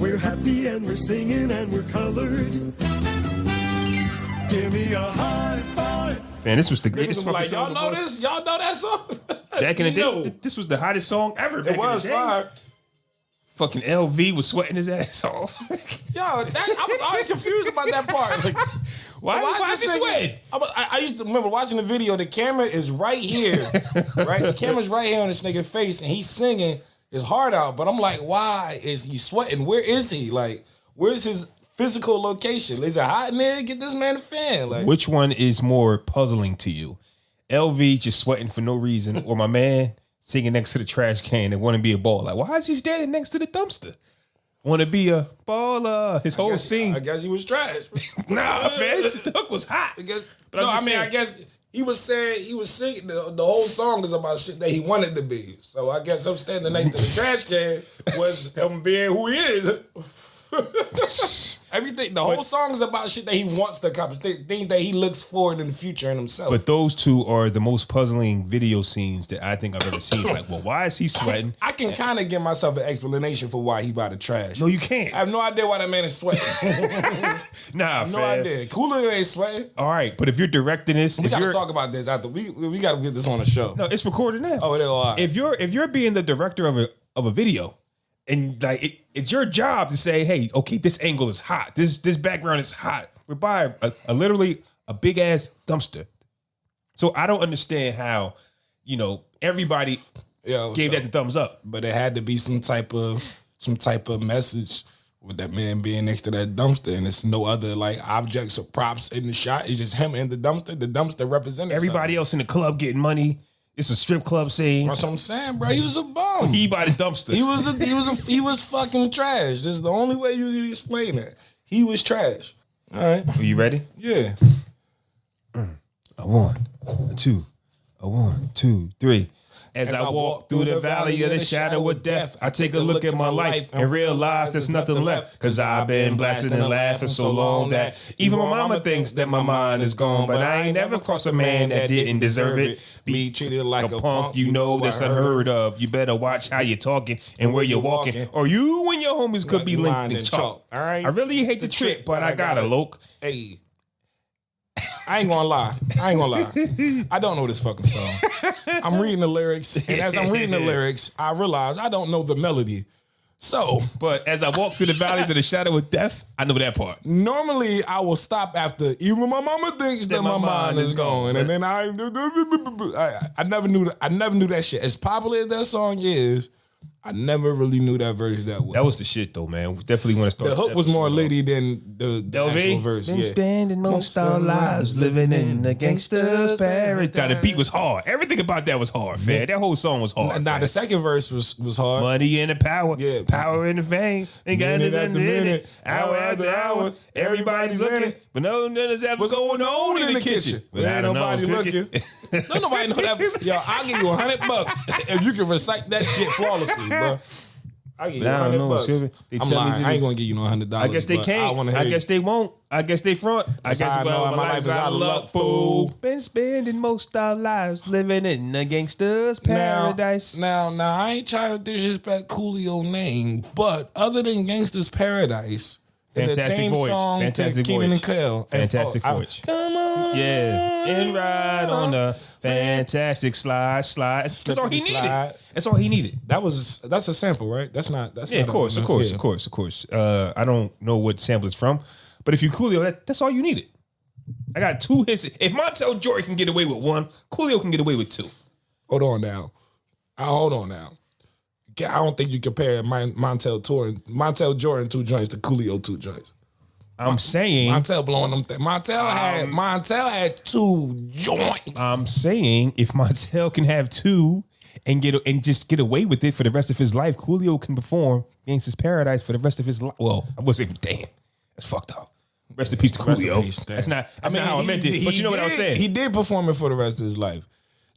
We're happy and we're singing and we're colored. Give me a high five. Man, this was the greatest fucking Like, song. y'all know this? Y'all know that song? Back in the day, this was the hottest song ever. Back It was in the day. fire. Fucking LV was sweating his ass off. Yo, I was always confused about that part. Like, why is he sweating? I used to remember watching the video. The camera is right here, right? The camera's right here on this nigga's face, and he's singing his heart out. But I'm like, why is he sweating? Where is he? Like, where's his physical location? Is it hot in there? Get this man a fan. Like, which one is more puzzling to you? LV just sweating for no reason, or my man singing next to the trash can and want to be a baller? Like, why is he standing next to the dumpster? Want to be a baller? His whole scene. I guess he was trash. Nah, man, the hook was hot. I guess he was singing. The whole song is about shit that he wanted to be. So I guess him standing next to the trash can was him being who he is. Everything, the whole song is about shit that he wants to accomplish, things that he looks forward in the future in himself. But those two are the most puzzling video scenes that I think I've ever seen. It's like, well, why is he sweating? I can kind of give myself an explanation for why he by the trash. No, you can't. I have no idea why that man is sweating. Nah, no fam. idea. Coolio ain't sweating. All right, but if you're directing this, We gotta talk about this after we gotta get this on the show. No, it's recorded now. Oh, it is all right. If you're being the director of a video, and like it's your job to say, hey, okay, this angle is hot, this background is hot. We're by a literally a big ass dumpster. So I don't understand how, everybody gave that the thumbs up. But it had to be some type of message with that man being next to that dumpster, and it's no other like objects or props in the shot. It's just him in the dumpster. The dumpster represented everybody else in the club getting money. It's a strip club scene. That's what I'm saying, bro. He was a bum. He by the dumpster. He was fucking trash. This is the only way you can explain it. He was trash. All right. Are you ready? Yeah. A one, a two, a 1, 2, 3. As I walk through the valley of the shadow of death, I take a look at my life and realize there's nothing left. Cause I've been blasting and laughing so long that even my mama thinks that my mind is gone. But I ain't never crossed a man that didn't deserve it. Be treated like a punk, that's unheard of. You better watch how you're talking and where you're walking, or you and your homies could be linked in chalk. All right. I really hate the trip, but I gotta loke. Hey. I ain't gonna lie. I don't know this fucking song. I'm reading the lyrics, and as I'm reading the lyrics, I realize I don't know the melody. So, but as I walk through the valleys of the shadow of death, I know that part. Normally, I will stop after even my mama thinks that my mind is gone, and then I never knew that shit. As popular as that song is, I never really knew that verse that well. That was the shit though, man. We definitely want to start. The hook was more lady than the actual verse. Been spending most our lives living in the gangster's paradise. The beat was hard. Everything about that was hard, man. That whole song was hard. Nah, the second verse was hard. Money and the power, power and the fame. Ain't got Minute it after minute, hour after hour, Everybody's looking, but no nothing's ever what's going on in the kitchen. But ain't nobody looking. Don't nobody know that. Yo, I'll give you $100 if you can recite that shit flawlessly, bro. I give you $100. I'm lying. I ain't gonna give you no $100. I guess they can't. I guess they won't. I guess they front. I guess my life is out of luck, fool. Been spending most our lives living in a gangster's paradise. Now, I ain't trying to disrespect Coolio name, but other than Gangster's Paradise, Fantastic Voyage. Fantastic Voyage. Fantastic Voyage. Come on. Yeah. And ride on the fantastic slide. That's all he needed. That's all he needed. That's a sample, right? That's not. Of course. I don't know what sample it's from, but if you Coolio, that's all you needed. I got 2 hits. If Montel Jordan can get away with 1, Coolio can get away with 2. Hold on now. I don't think you compare Montel Jordan 2 joints to Coolio 2 joints. I'm saying Montel blowing them. Montel had 2 joints. I'm saying if Montel can have 2 and just get away with it for the rest of his life, Coolio can perform Gangsta's Paradise for the rest of his life. Well, I would say, damn, that's fucked up. Rest in peace to Coolio. That's not how I meant it. But you know what I was saying. He did perform it for the rest of his life.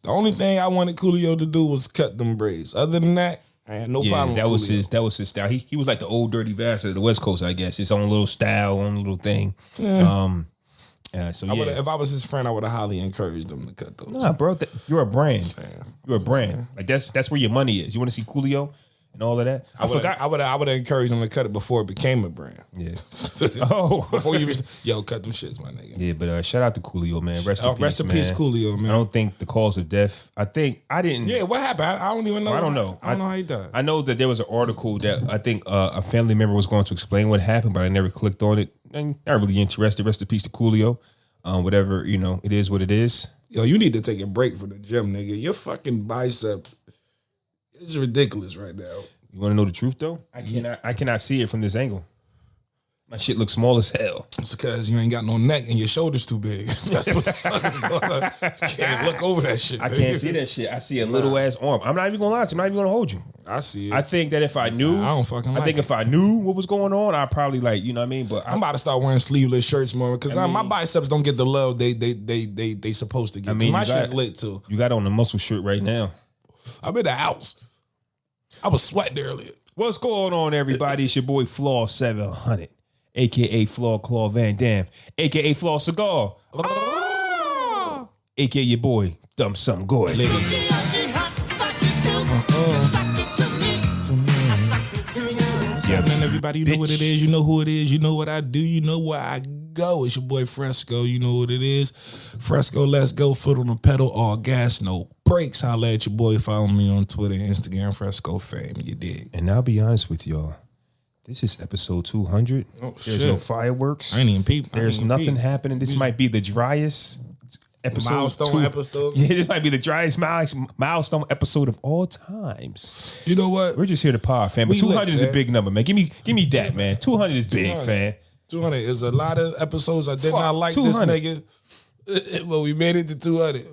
The only thing I wanted Coolio to do was cut them braids. Other than that, I had no problem. That was his style. He was like the old dirty bastard of the West Coast, I guess. His own little style, own little thing. Yeah. If I was his friend, I would have highly encouraged him to cut those. Nah, bro, you're a brand. You're a brand. Like that's where your money is. You want to see Coolio and all of that. I forgot. I would have encouraged him to cut it before it became a brand. Yeah. Oh. Before you cut them shits, my nigga. Yeah, but shout out to Coolio, man. Rest in peace, Coolio, man. I don't think the cause of death. I didn't. Yeah, what happened? I don't even know. I don't know. I don't know how he died. I know that there was an article that I think a family member was going to explain what happened, but I never clicked on it. I'm not really interested. Rest in peace to Coolio. Whatever, it is what it is. Yo, you need to take a break from the gym, nigga. Your fucking bicep is ridiculous right now. You want to know the truth though? I cannot see it from this angle. My shit looks small as hell. It's because you ain't got no neck and your shoulders too big. That's what the fuck is going on. You can't look over that shit. I can't see that shit. I see a little ass arm. I'm not even gonna lie to you. I'm not even gonna hold you. I see it. I think that if I knew, I don't fucking. If I knew what was going on, I'd probably you know what I mean. But I'm about to start wearing sleeveless shirts more because my biceps don't get the love they supposed to get. I mean, my shit's lit too. You got on the muscle shirt right now. I'm in the house. I was sweating earlier. What's going on, everybody? It's your boy Flaw 700, aka Flaw Claw Van Dam, aka Flaw Cigar, aka your boy Dumb Some Goy. Yeah, man, everybody, you know what it is. You know who it is. You know what I do. You know where I go. It's your boy Fresco. You know what it is. Fresco, let's go. Foot on the pedal. All gas, no brakes. Holla at your boy. Follow me on Twitter and Instagram. Fresco Fame. You dig? And I'll be honest with y'all. This is episode 200. There's no fireworks. I ain't even peep. There's nothing happening. This might be the driest milestone episode. Yeah, this might be the driest milestone episode of all times. You know what? We're just here to pod, fam. But 200 is a big number, man. Give me that, man. 200 is big, fam. 200 is a lot of episodes. I did not like 200. This nigga. But we made it to 200.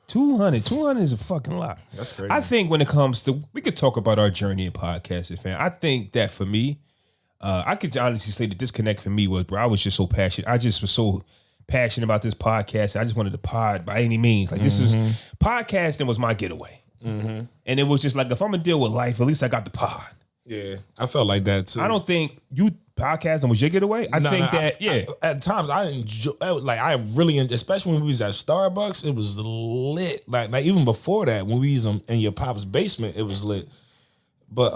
200 is a fucking lot. That's crazy. I think when it comes to, we could talk about our journey in podcasting, fam. I think that for me, I could honestly say the disconnect for me was, bro, I was just so passionate. I just was so passionate about this podcast. I just wanted to pod by any means. Like this is podcasting was my getaway. And it was just like, if I'm gonna deal with life, at least I got the pod. Yeah, I felt like that too. I don't think you podcasting was your getaway. At times I enjoy, I really, especially when we was at Starbucks, it was lit. Like even before that, when we was in your pop's basement, it was lit. But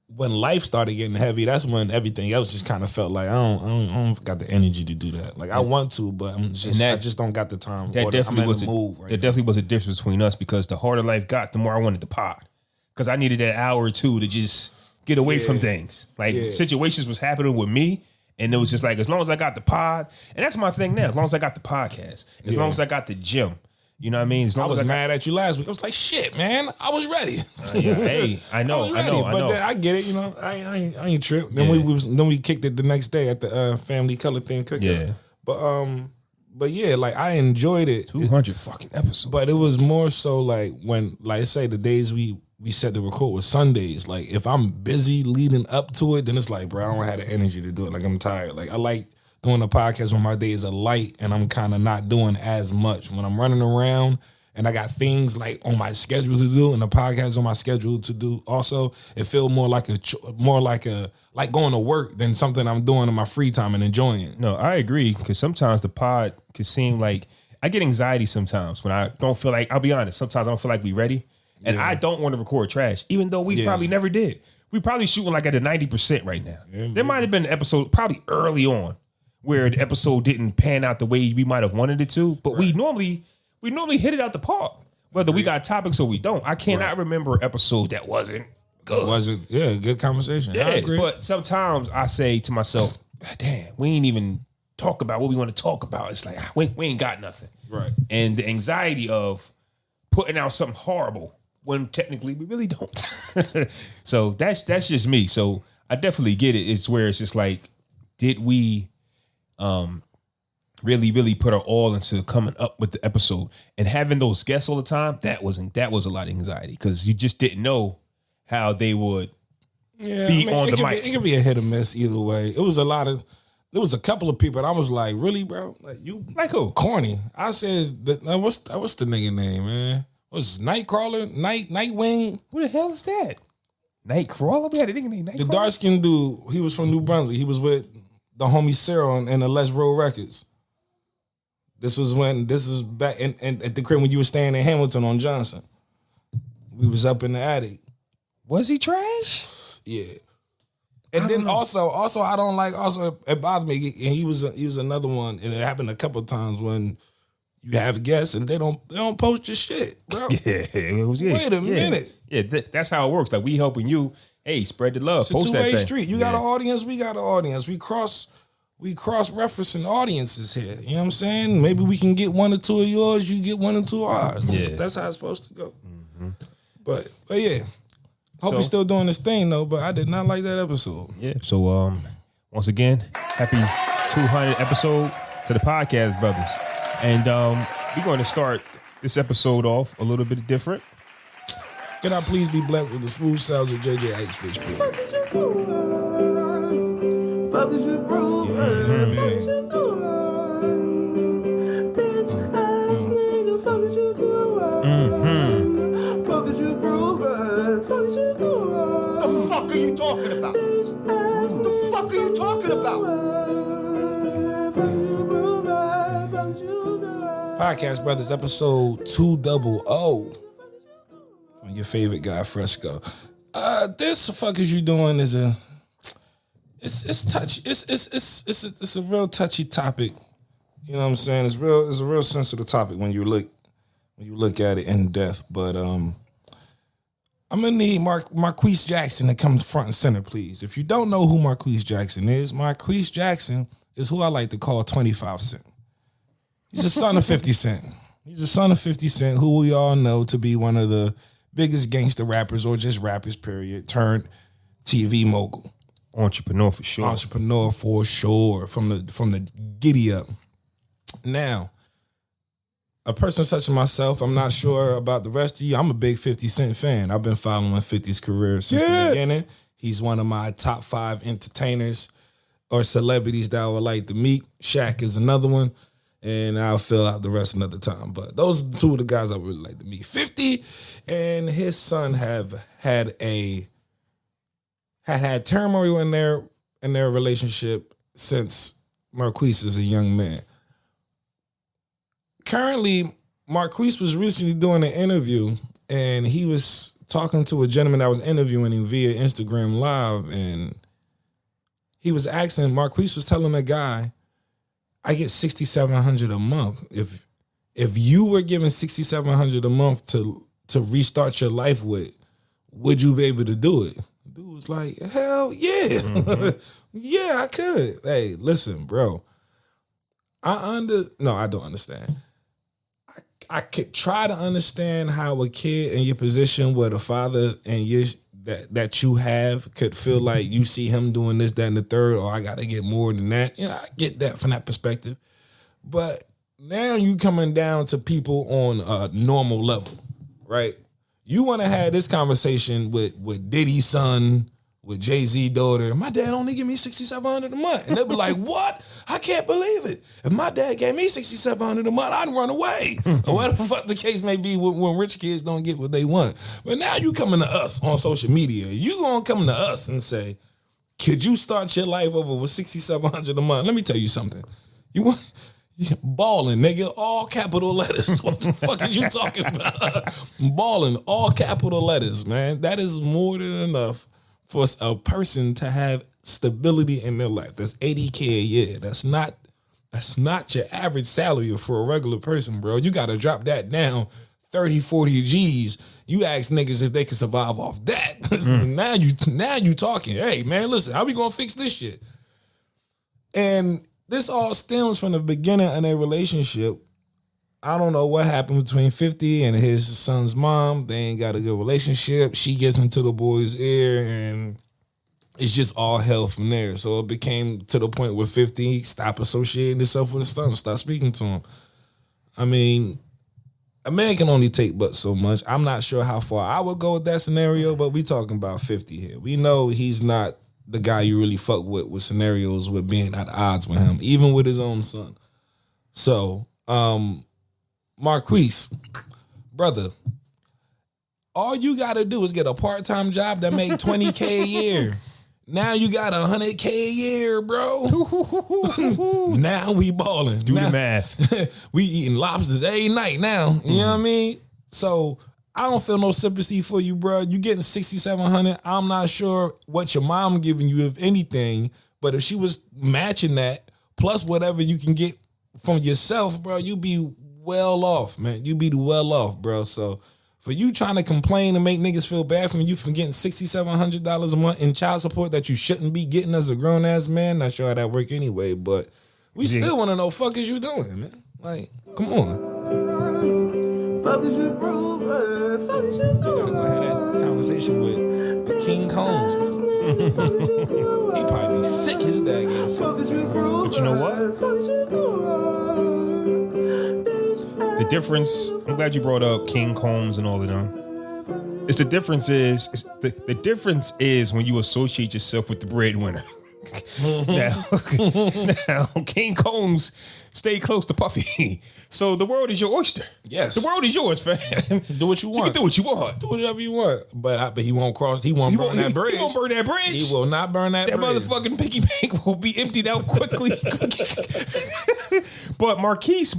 when life started getting heavy, that's when everything else just kind of felt like I don't got the energy to do that. Like I want to, but I just don't got the time. That definitely was a difference between us because the harder life got, the more I wanted to pod. Because I needed that hour or two to just get away from things. Like situations was happening with me, and it was just like, as long as I got the pod, and that's my thing now. As long as I got the podcast, as long as I got the gym, you know what I mean. As long I was mad at you last week. I was like, shit, man, I was ready. Hey, I know, I know. But then I get it. You know, I ain't tripped. Then we kicked it the next day at the family color thing cookout. Yeah, but yeah, like I enjoyed it. 200 fucking episodes. But it was more so like when, like, say the days we set the record was Sundays. Like if I'm busy leading up to it, then it's like, bro, I don't have the energy to do it. Like I'm tired. Like I like doing the podcast when my days are light and I'm kind of not doing as much. When I'm running around and I got things like on my schedule to do and the podcast on my schedule to do also, it feels more like going to work than something I'm doing in my free time and enjoying. No, I agree, because sometimes the pod could seem like, I get anxiety sometimes when I don't feel like, I'll be honest, sometimes I don't feel like we ready. And I don't want to record trash, even though we probably never did. We probably shooting like at a 90% right now. There might have been an episode probably early on where the episode didn't pan out the way we might have wanted it to, but we normally hit it out the park, whether we got topics or we don't. I cannot remember an episode that wasn't good. Good conversation. Yeah, I agree. But sometimes I say to myself, damn, we ain't even talk about what we want to talk about. It's like, we ain't got nothing. Right. And the anxiety of putting out something horrible when technically we really don't. So that's just me. So I definitely get it. It's where it's just like, did we really put our all into coming up with the episode and having those guests all the time? That was a lot of anxiety because you just didn't know how they would be on the mic. It could be a hit or miss either way. There was a couple of people and I was like, really, bro? Like you like who? Corny. I said what's the nigga name, man? What's Nightcrawler? Nightwing? What the hell is that? Nightcrawler? We had a nigga named Nightcrawler? The dark-skinned dude, he was from New Brunswick. He was with the homie Cyril and the Let's Roll Records. This is back at the crib when you were staying in Hamilton on Johnson. We was up in the attic. Was he trash? Yeah. And then also I don't like. Also, it bothered me. And he was another one, and it happened a couple of times when you have guests and they don't post your shit, bro. Yeah, Wait a minute. Yeah, that's how it works. Like, we helping you. Hey, spread the love. It's Post a that two-way thing. street. You got an audience. We got an audience. We cross referencing audiences here. You know what I'm saying? Maybe we can get one or two of yours. You get one or two of ours. Yeah. That's how it's supposed to go. Mm-hmm. But yeah. Hope he's still doing this thing though, but I did not like that episode. Yeah. So once again, happy 200 episode to the podcast, brothers. And we're going to start this episode off a little bit different. Can I please be blessed with the smooth sounds of JJ Icefish, please? Fuck with you, bro. The fuck are you talking about? What the fuck are you talking about? Podcast Brothers, episode 200 from your favorite guy, Fresco. This fuck is you doing is it's touchy. It's a real touchy topic. You know what I'm saying? It's a real sensitive topic when you look at it in depth. But I'm gonna need Marquis Jackson to come front and center, please. If you don't know who Marquis Jackson is, Marquis Jackson is who I like to call 25 Cent. He's the son of 50 Cent. He's the son of 50 Cent, who we all know to be one of the biggest gangster rappers, or just rappers, period, turned TV mogul. Entrepreneur for sure. Entrepreneur for sure, from the giddy up. Now, a person such as myself, I'm not sure about the rest of you. I'm a big 50 Cent fan. I've been following 50's career since the beginning. He's one of my top 5 entertainers or celebrities that I would like to meet. Shaq is another one. And I'll fill out the rest another time. But those are two of the guys I would really like to meet. 50 and his son have had turmoil in their relationship since Marquis is a young man. Currently, Marquis was recently doing an interview, and he was talking to a gentleman that was interviewing him via Instagram Live, and he was asking, Marquis was telling a guy, I get $6,700 a month. If you were given $6,700 a month to restart your life with, would you be able to do it? The dude was like, hell yeah. Mm-hmm. Yeah, I could. Hey, listen, bro. I don't understand. I could try to understand how a kid in your position with a father and that you have could feel like you see him doing this, that, and the third, or I got to get more than that. You know, I get that from that perspective. But now you coming down to people on a normal level, right? You want to have this conversation with Diddy's son, with Jay-Z's daughter. My dad only give me $6,700 a month. And they'll be like, what? I can't believe it. If my dad gave me $6,700 a month, I'd run away. Or whatever the fuck the case may be when rich kids don't get what they want. But now you coming to us on social media. You gonna come to us and say, could you start your life over with $6,700 a month? Let me tell you something. You want... Balling, nigga, all capital letters. What the fuck is you talking about? Balling, all capital letters, man. That is more than enough for a person to have stability in their life. That's $80K a year. That's not your average salary for a regular person, bro. You got to drop that down 30, 40 G's. You ask niggas if they can survive off that. Now you talking. Hey, man, listen, how we going to fix this shit? And this all stems from the beginning of their relationship. I don't know what happened between 50 and his son's mom. They ain't got a good relationship. She gets into the boy's ear, and it's just all hell from there. So it became to the point where 50 stopped associating himself with his son, stopped speaking to him. I mean, a man can only take but so much. I'm not sure how far I would go with that scenario, but we talking about 50 here. We know he's not the guy you really fuck with scenarios with being at odds with him, even with his own son. So, Marquis, brother, all you got to do is get a part-time job that make $20K a year. Now you got $100K a year, bro. Now we balling. Do the math. We eating lobsters every night now. You know what I mean? So I don't feel no sympathy for you, bro. You getting $6,700. I'm not sure what your mom giving you, if anything. But if she was matching that plus whatever you can get from yourself, bro, you be well off, man. You be well off, bro. So for you trying to complain and make niggas feel bad for you from getting $6,700 a month in child support that you shouldn't be getting as a grown ass man, not sure how that work anyway. But we still want to know, fuck is you doing, man? Like, come on. Fuck is you, bro? Fuck is you, You gotta go have that conversation with the King Combs. He probably be sick his dad gave him $6,700. But you know what? The difference, I'm glad you brought up King Combs and all of them. The difference is when you associate yourself with the breadwinner. now, King Combs stay close to Puffy. So the world is your oyster. Yes. The world is yours, fam. Do what you want. You can do what you want. Do whatever you want. But he won't cross. He won't burn that bridge. He won't burn that bridge. He will not burn that bridge. That motherfucking piggy bank will be emptied out quickly. But Marquis,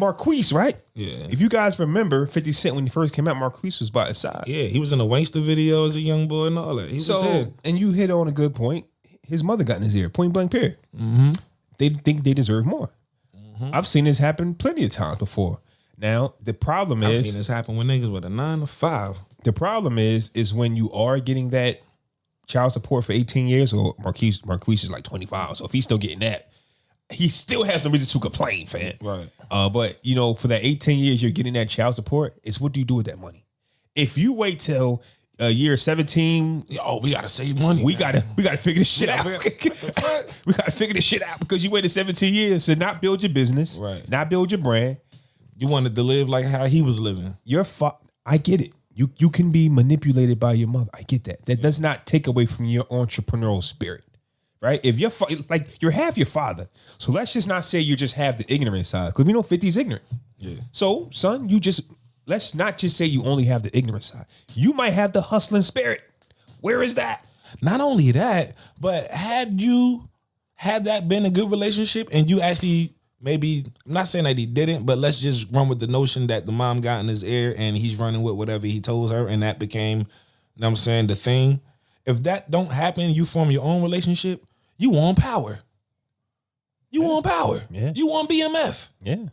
right? Yeah. If you guys remember, 50 Cent, when he first came out, Marquis was by his side. Yeah, he was in a Wankster video as a young boy and all that. He was there. And you hit on a good point. His mother got in his ear, point blank period. Mm-hmm. They think they deserve more. Mm-hmm. I've seen this happen plenty of times before. Now, the problem I've is... seen this happen with niggas with a 9 to 5. The problem is when you are getting that child support for 18 years, or Marquis is like 25, so if he's still getting that, he still has no reason to complain, fam. Right. But, you know, for that 18 years you're getting that child support, it's what do you do with that money? If you wait till... year 17. Oh, we gotta save money. We gotta figure this shit out. We gotta figure this shit out because you waited 17 years to not build your business, right? Not build your brand. You wanted to live like how he was living. I get it. You can be manipulated by your mother. I get that. That does not take away from your entrepreneurial spirit, right? If you're half your father, so let's just not say you just have the ignorant side because we know 50's ignorant. Yeah. So, son, let's not just say you only have the ignorant side. You might have the hustling spirit. Where is that? Not only that, but had that been a good relationship and you actually maybe, I'm not saying that he didn't, but let's just run with the notion that the mom got in his ear and he's running with whatever he told her and that became, you know what I'm saying, the thing. If that don't happen, you form your own relationship, you want power. You want power. Yeah. You want BMF. Yeah.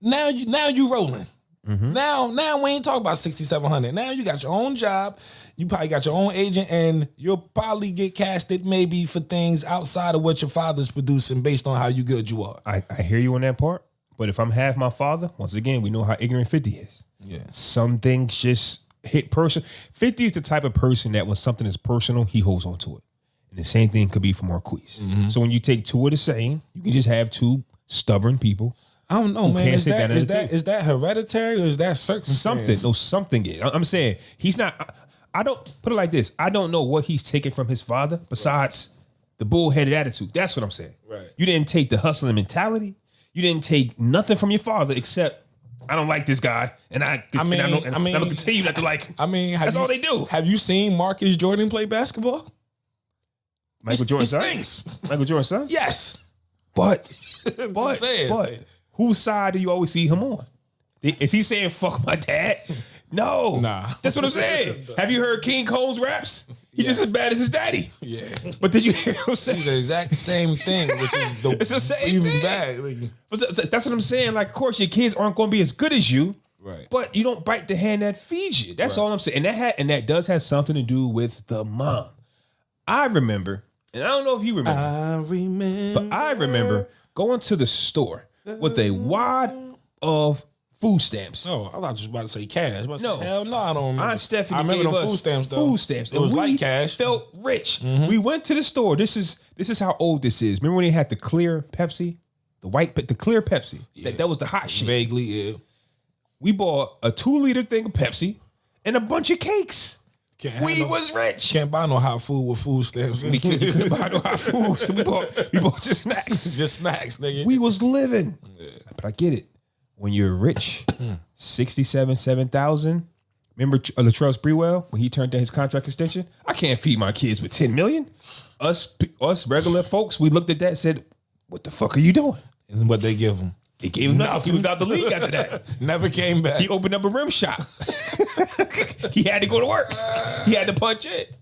Now you rolling. Mm-hmm. Now we ain't talking about 6,700. Now you got your own job. You probably got your own agent, and you'll probably get casted maybe for things outside of what your father's producing based on how you good you are. I hear you on that part, but if I'm half my father, once again, we know how ignorant 50 is. Yeah. Some things just hit personal. 50 is the type of person that when something is personal, he holds on to it. And the same thing could be for Marquis. Mm-hmm. So when you take two of the same, you can just have two stubborn people. I don't know, man. Is that hereditary or is that circumstance? Something. I'm saying he's not. I don't put it like this. I don't know what he's taking from his father besides the bullheaded attitude. That's what I'm saying. Right. You didn't take the hustling mentality. You didn't take nothing from your father except I don't like this guy, and I'm gonna continue not to like him. I mean, that's all they do. Have you seen Marcus Jordan play basketball? Michael Jordan's son. Stinks. Michael Jordan's son. Yes, but but whose side do you always see him on? Is he saying "fuck my dad"? No, nah. That's what I'm saying. Have you heard King Cole's raps? He's just as bad as his daddy. Yeah, but did you hear him say? He's the exact same thing, which is it's the same even thing. bad. Like, that's what I'm saying. Like, of course, your kids aren't going to be as good as you, right? But you don't bite the hand that feeds you. That's all I'm saying. And that does have something to do with the mom. I remember, and I don't know if you remember, but I remember going to the store with a wad of food stamps. No, I thought you was about to say cash. No, hell no, I don't remember. Aunt Stephanie I remember gave them us food stamps. Though. Food stamps. It was like cash. Felt rich. Mm-hmm. We went to the store. This is how old this is. Remember when they had the clear Pepsi, the clear Pepsi? Yeah. That was the hot shit. Vaguely, yeah. We bought a 2-liter thing of Pepsi and a bunch of cakes. We was rich. Can't buy no hot food with food stamps. We couldn't buy no hot food, so we bought just snacks. Just snacks, nigga. We was living. Yeah. But I get it. When you're rich, 7,000. Remember Latrell Sprewell when he turned down his contract extension? I can't feed my kids with $10 million. Us regular folks, we looked at that and said, "What the fuck are you doing?" And what they give him? It gave him nothing. He was out the league after that. Never came back. He opened up a rim shop. He had to go to work. He had to punch it.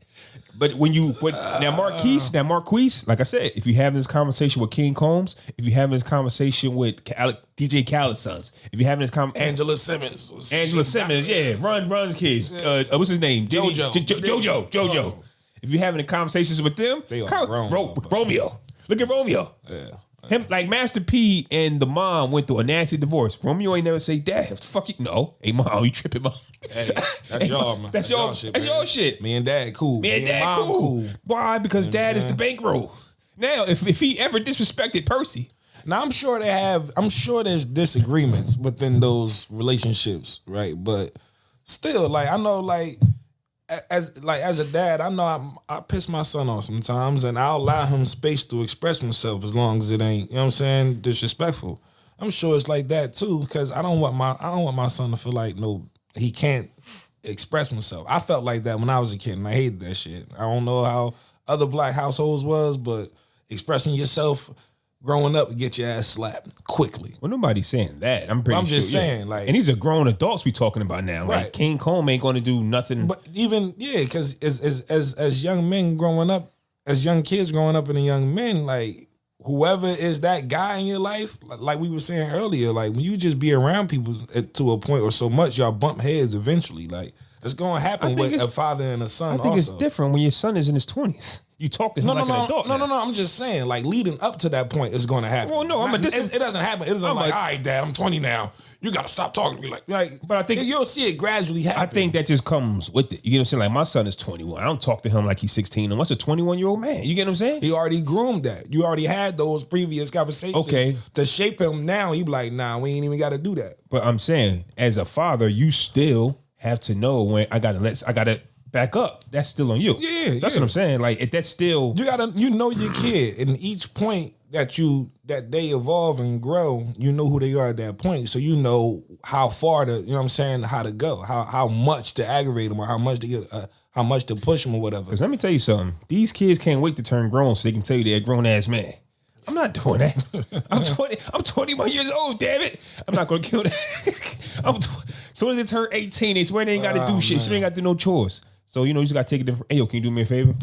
But now Marquis, like I said, if you're having this conversation with King Combs, if you're having this conversation with DJ Khaled's sons, if you're having this Angela Simmons, yeah, runs kids. What's his name? Jojo. If you're having the conversations with them, they are Romeo. Look at Romeo. Yeah. Him, like Master P and the mom went through a nasty divorce. Romeo ain't never say, Dad, what the fuck you? No. Hey, Mom, you tripping, Mom? Hey, that's y'all, man. That's y'all shit. That's y'all shit. Me and Dad cool. Me and Dad Mom cool. Why? Because Dad is the bankroll. Now, if he ever disrespected Percy. Now, I'm sure there's disagreements within those relationships, right? But still, like, I know, like, as a dad, I know I piss my son off sometimes, and I'll allow him space to express himself as long as it ain't, you know what I'm saying, disrespectful. I'm sure it's like that too, because I don't want my son to feel like he can't express himself. I felt like that when I was a kid, and I hated that shit. I don't know how other black households was, but expressing yourself growing up, get your ass slapped quickly. Well, nobody's saying that. I'm just saying, like, and these are grown adults we talking about now. Right. Like King Comb ain't going to do nothing. But even because as young men growing up, as young kids growing up, and the young men, like whoever is that guy in your life, like we were saying earlier, like when you just be around people to a point or so much, y'all bump heads eventually. Like it's going to happen with a father and a son. I think it's different when your son is in his 20s. You talk to him like an adult. No. I'm just saying, like leading up to that point is going to happen. Well, no, it doesn't happen. It isn't all right, Dad, I'm 20 now. You got to stop talking to me like. But I think you'll see it gradually happen. I think that just comes with it. You get what I'm saying? Like my son is 21. I don't talk to him like he's 16. Unless a 21-year-old man. You get what I'm saying? He already groomed that. You already had those previous conversations. Okay. To shape him now, he be like, nah, we ain't even got to do that. But I'm saying, as a father, you still have to know when I gotta back up. That's still on you. Yeah, that's what I'm saying. Like if that's still you know your kid, and each point that they evolve and grow, you know who they are at that point. So you know how far to, you know what I'm saying, how to go, how much to aggravate them, or how much to get, how much to push them or whatever. Because let me tell you something. These kids can't wait to turn grown so they can tell you they're a grown ass man. I'm not doing that. I'm 21 years old, damn it. I'm not gonna kill that. Soon as they turn 18, they swear they ain't gotta do shit. So they ain't gotta do no chores. So, you know, you just got to take it different. Hey, yo, can you do me a favor? You know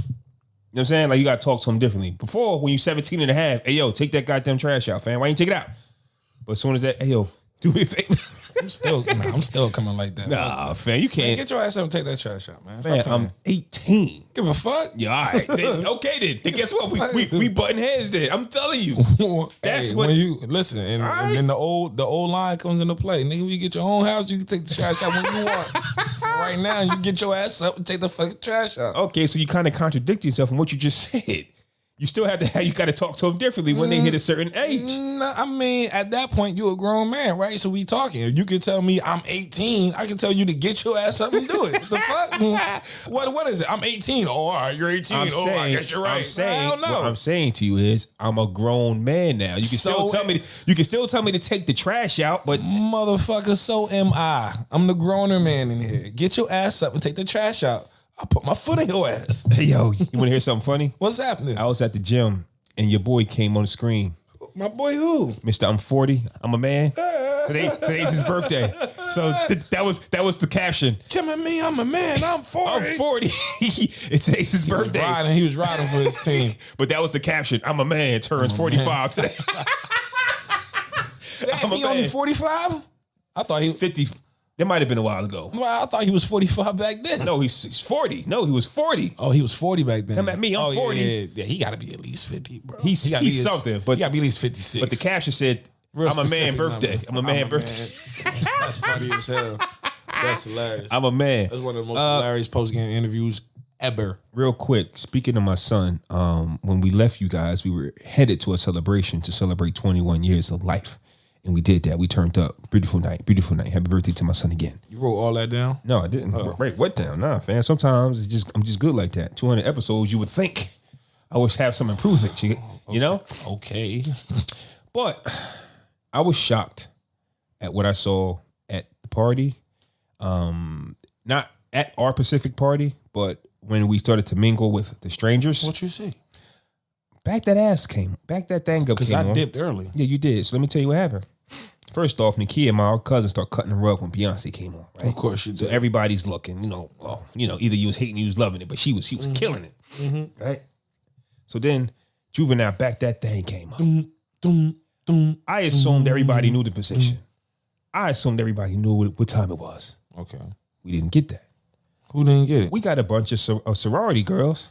what I'm saying? Like, you got to talk to them differently. Before, when you're 17 and a half, hey, yo, take that goddamn trash out, fam. Why you take it out? But as soon as that, hey, yo, do me a favor. I'm still coming like that. Nah, fam, you can't. Man, get your ass up and take that trash out, man. Man, I'm 18. Give a fuck? Yeah, all right. Okay, then guess what? We button heads then. I'm telling you. That's what. When you listen, and then the old line comes into play. Nigga, when you get your own house, you can take the trash out when you want. Right now, you get your ass up and take the fucking trash out. Okay, so you kind of contradict yourself from what you just said. You still have to you got to talk to them differently when they hit a certain age. I mean, at that point, you're a grown man, right? So we talking. You can tell me I'm 18. I can tell you to get your ass up and do it. The fuck? What is it? I'm 18. Oh, all right, you're 18. I guess you're right. What I'm saying to you is I'm a grown man now. You can still tell me to take the trash out, but motherfucker, so am I. I'm the growner man in here. Get your ass up and take the trash out. I put my foot in your ass. Hey, yo, you want to hear something funny? What's happening? I was at the gym and your boy came on the screen. My boy who? Mr. I'm 40. I'm a man. Today's his birthday. So that was the caption. Come at me, I'm a man. I'm 40. I'm 40. Today's his birthday. He was riding for his team. But that was the caption. I'm a man. Turns 45 today. Damn, he only 45? I thought he was 50. That might have been a while ago. Well, I thought he was 45 back then. No, he's 40. No, he was 40. Oh, he was 40 back then. Come at me, I'm 40. Yeah, he got to be at least 50, bro. He's something. But he got to be at least 56. But the caption said, I'm a man birthday. Number. I'm a man birthday. That's funny as hell. That's hilarious. I'm a man. That's one of the most hilarious post-game interviews ever. Real quick, speaking of my son, when we left you guys, we were headed to a celebration to celebrate 21 years of life. And we did that. We turned up. Beautiful night. Beautiful night. Happy birthday to my son again. You wrote all that down? No, I didn't. Write what down? Nah, fam. Sometimes I'm just good like that. 200 episodes, you would think I always have some improvement. You know? Okay. But I was shocked at what I saw at the party. Not at our Pacific party, but when we started to mingle with the strangers. What you see? Back that thing up. Because I dipped early. Yeah, you did. So let me tell you what happened. First off, Nakia and my cousin start cutting the rug when Beyonce came on. Right? Of course she did. So everybody's looking, either you was hating, you was loving it, but she was killing it, right? So then Juvenile Back That Thing came up. I assumed everybody knew the position. I assumed everybody knew what time it was. Okay. We didn't get that. Who didn't get it? We got a bunch of sorority girls,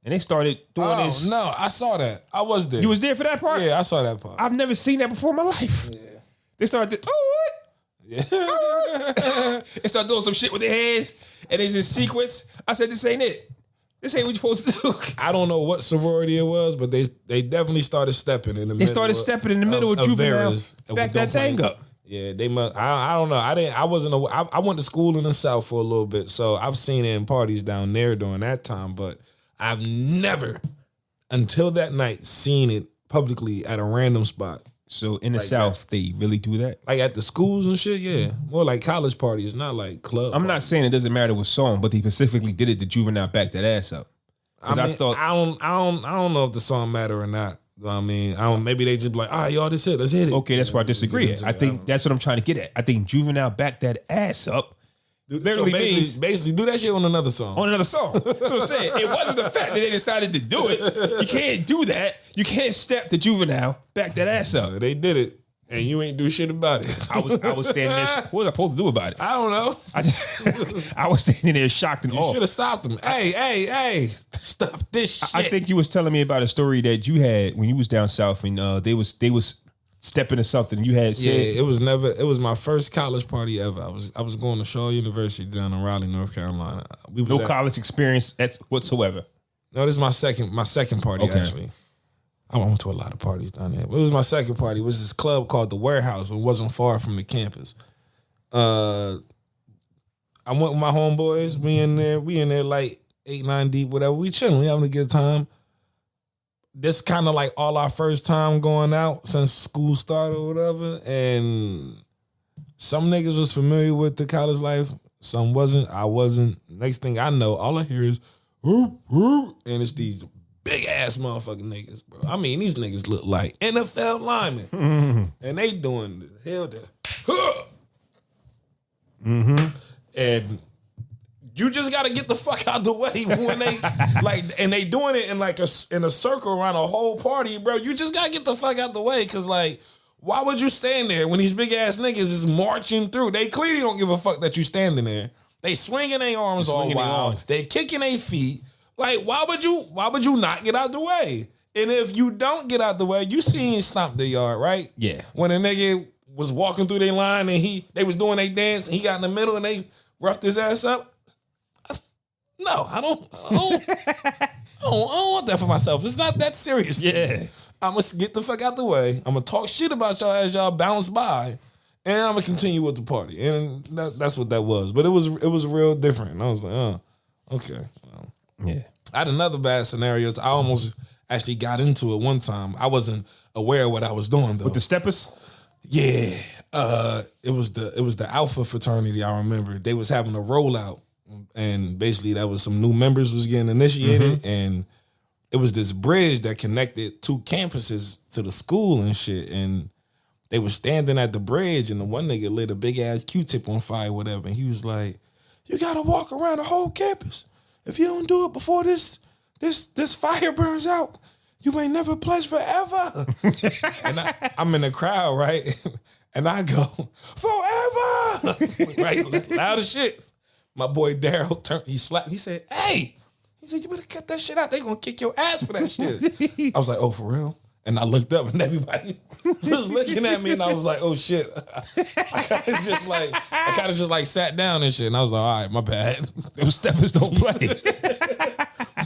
and they started doing this. No, I saw that. I was there. You was there for that part? Yeah, I saw that part. I've never seen that before in my life. Yeah. They started, Yeah. they started doing some shit with their heads, and it's in sequence. I said, this ain't it. This ain't what you're supposed to do. I don't know what sorority it was, but they definitely started stepping in the middle. They started stepping in the middle of Juvenile. Back that thing up. Yeah, they must. I don't know. I wasn't. I went to school in the South for a little bit, so I've seen it in parties down there during that time. But I've never, until that night, seen it publicly at a random spot. So in the South, they really do that? Like at the schools and shit, yeah. More like college parties, not like club. I'm not saying it doesn't matter what song, but they specifically did it to Juvenile Back That Ass Up. I don't know if the song matter or not. I mean, maybe they just be like, y'all, this it, let's hit it. Okay, that's where I disagree. I think that's what I'm trying to get at. I think Juvenile Back That Ass Up literally means basically do that shit on another song. On another song. That's what I'm saying. It wasn't the fact that they decided to do it. You can't do that. You can't step to Juvenile, back that ass up. They did it, and you ain't do shit about it. I was standing there. What was I supposed to do about it? I don't know. I was standing there shocked and You should have stopped them. Hey, stop this shit. I think you was telling me about a story that you had when you was down south, and they was stepping to something you had said. Yeah, it was my first college party ever. I was going to Shaw University down in Raleigh, North Carolina. College experience whatsoever. No, this is my second party, actually. I went to a lot of parties down there. But it was my second party. It was this club called The Warehouse. It wasn't far from the campus. I went with my homeboys. We in there like 8, 9 deep, whatever. We chilling. We having a good time. This kind of like all our first time going out since school started or whatever. And some niggas was familiar with the college life. Some wasn't. I wasn't. Next thing I know, all I hear is, whoop, whoop, and it's these big ass motherfucking niggas, bro. I mean, these niggas look like NFL linemen. And they doing the hell and you just gotta get the fuck out the way when they and they doing it in in a circle around a whole party, bro. You just gotta get the fuck out the way, cause why would you stand there when these big ass niggas is marching through? They clearly don't give a fuck that you standing there. They swinging their arms all wild. They kicking their feet. Like, why would you not get out the way? And if you don't get out the way, you seen Stomp the Yard, right? Yeah. When a nigga was walking through their line and they was doing their dance and he got in the middle and they roughed his ass up. No, I don't want that for myself. It's not that serious. Yeah. I'm going to get the fuck out the way. I'm going to talk shit about y'all as y'all bounce by. And I'm going to continue with the party. And that's what that was. But it was real different. And I was like, okay. Yeah. I had another bad scenario. I almost actually got into it one time. I wasn't aware of what I was doing, though. With the steppers? Yeah. It was the Alpha fraternity, I remember. They was having a rollout. And basically that was some new members was getting initiated. And it was this bridge that connected two campuses to the school and shit. And they were standing at the bridge and the one nigga lit a big ass Q-tip on fire, whatever. And he was like, you gotta walk around the whole campus. If you don't do it before this fire burns out, you may never pledge forever. And I'm in the crowd, right? And I go, forever! Right? Loud as shit. My boy Daryl turned, he slapped, he said, hey! He said, you better cut that shit out. They gonna kick your ass for that shit. I was like, oh, for real? And I looked up and everybody was looking at me and I was like, oh shit. I kind of just like sat down and shit. And I was like, all right, my bad. Those steppers don't play.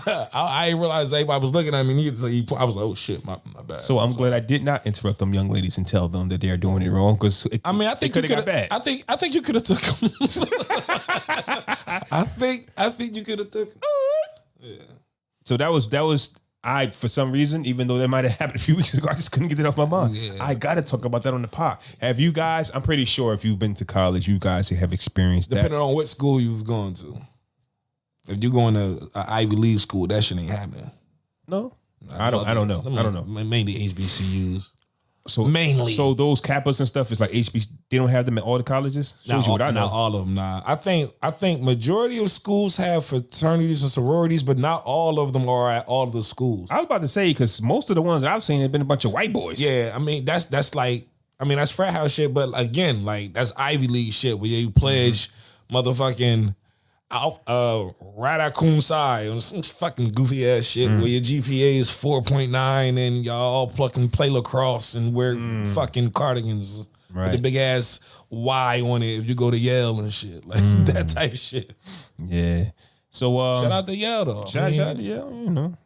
I didn't realize everybody was looking at me neither. So I was like, oh shit, my bad. So I'm glad I did not interrupt them young ladies and tell them that they're doing it wrong. Because I think you could have bad. I think you could have took them. I think you could have took them. Yeah. So that was for some reason, even though that might have happened a few weeks ago, I just couldn't get it off my mind. Yeah. I got to talk about that on the pod. Have you guys, I'm pretty sure if you've been to college, you guys have experienced that. Depending on what school you've gone to. If you're going to an Ivy League school, that shit ain't happening. No? I don't know. Maybe HBCUs. So mainly. So those Kappas and stuff is like HB. They don't have them at all the colleges. Not Shows you what I know. Not all of them. Nah, I think majority of schools have fraternities and sororities, but not all of them are at all of the schools. I was about to say because most of the ones I've seen have been a bunch of white boys. Yeah, I mean that's like that's frat house shit, but again, like that's Ivy League shit where you pledge motherfucking Radakun Psi or some fucking goofy ass shit where your GPA is 4.9 and y'all all fucking play lacrosse and wear fucking cardigans with the big ass Y on it if you go to Yale and shit. Like that type of shit. Yeah. So Shout out to Yale though. Shout out to Yale, you know.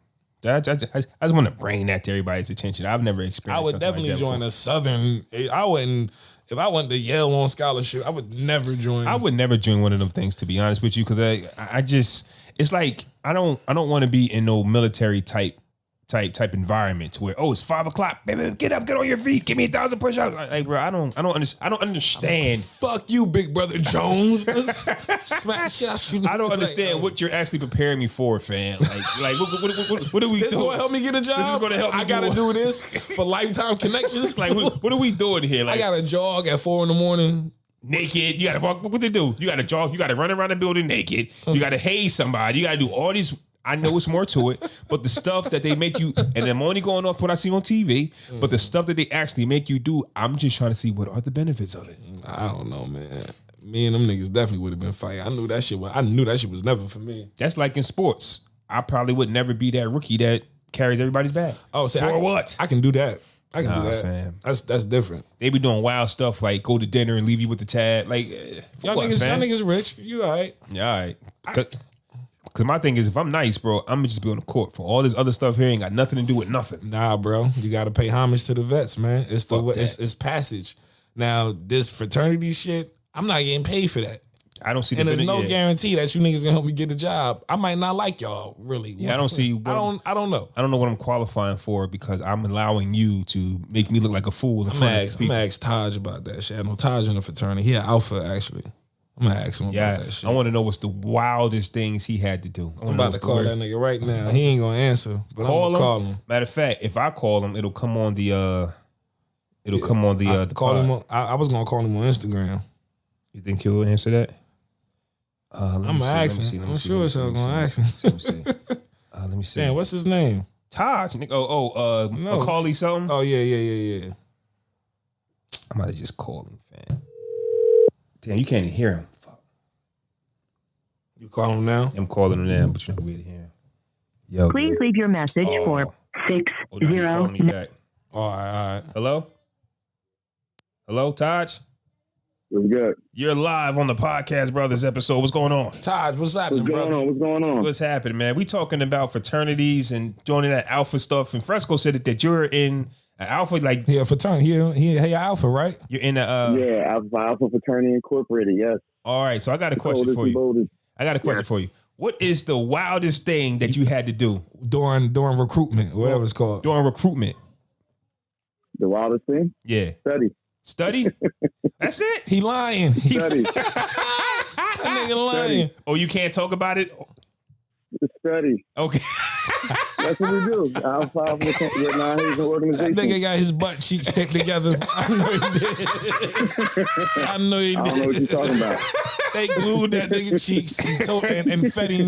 I just want to bring that to everybody's attention. I've never experienced. I would definitely join a Southern. I wouldn't. If I went to Yale on scholarship, I would never join. I would never join one of them things, to be honest with you, because I just it's like I don't want to be in no military type environment where it's 5 o'clock, baby, get up, get on your feet, give me 1,000 push-ups. Like, bro, I don't understand. Fuck you, Big Brother Jones. Smack shit out you. I don't understand what you're actually preparing me for, fam. Like what are we doing? This is gonna help me get a job. This is gonna help me. I gotta do this for lifetime connections. Like what are we doing here? Like, I gotta jog at 4 a.m. naked. You gotta walk. What they do? You gotta jog. You gotta run around the building naked. You gotta haze somebody. You gotta do all these. I know it's more to it, but the stuff that they make you, and I'm only going off what I see on TV, but the stuff that they actually make you do, I'm just trying to see what are the benefits of it. I don't know, man. Me and them niggas definitely would have been fighting. I knew that shit was never for me. That's like in sports. I probably would never be that rookie that carries everybody's bag. Oh, say what? I can do that. I can do that. Fam. That's different. They be doing wild stuff like go to dinner and leave you with the tab. Like y'all niggas rich. You all right? Yeah, all right. Cause my thing is, if I'm nice, bro, I'm gonna just be on the court. For all this other stuff here, ain't got nothing to do with nothing. Nah, bro, you got to pay homage to the vets, man. It's passage. Now this fraternity shit, I'm not getting paid for that. I don't see. And there's no guarantee that you niggas gonna help me get a job. I might not like y'all really. Yeah, I don't see. I don't know. I don't know what I'm qualifying for because I'm allowing you to make me look like a fool. I'm gonna ask Taj about that shit. I know Taj in the fraternity. He an alpha actually. I'm gonna ask him about that shit. I want to know what's the wildest things he had to do. I'm about to call that nigga right now. He ain't gonna answer, but I'm gonna call him. Matter of fact, if I call him, it'll come on the. Call him. I was gonna call him on Instagram. You think he'll answer that? I'm gonna ask him. I'm sure it's gonna ask him. Let me see. Damn, what's his name? Taj. Macaulay something. Oh yeah. I might have just called him, fam. Damn, you can't even hear him. Fuck. You call him now? I'm calling him now, but you don't really hear him. Yo, please leave your message for 60. All right. Hello, Taj? What's good? You're live on the podcast, brothers episode. What's going on? Taj, what's happening, brother? What's going on? What's happening, man? We talking about fraternities and joining that alpha stuff. And Fresco said that you're in an alpha, like fraternity. He alpha, right? You're in a Alpha Fraternity Incorporated. Yes. All right, so I got a question for you. What is the wildest thing that you had to do during recruitment, whatever it's called? During recruitment. The wildest thing? Yeah. Study? That's it? He lying. Study. That nigga lying. Oh, you can't talk about it? Study. Okay. That's what we do. Alpha with non-Haitian organization. That nigga got his butt cheeks taped together. I know he did. I don't know what you're talking about. They glued that nigga cheeks and fed him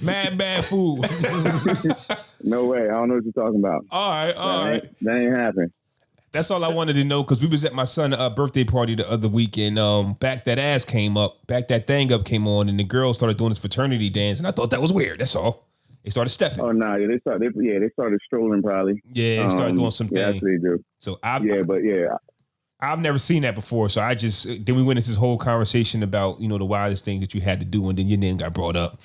mad bad food. No way. I don't know what you're talking about. All right. That ain't happening. That's all I wanted to know because we was at my son's birthday party the other weekend. Back that thing up came on, and the girls started doing this fraternity dance, and I thought that was weird. That's all. They started stepping. Oh no, they started strolling probably. Yeah, they started doing some things. Yes, they do. So I've never seen that before. So then we went into this whole conversation about the wildest things that you had to do, and then your name got brought up.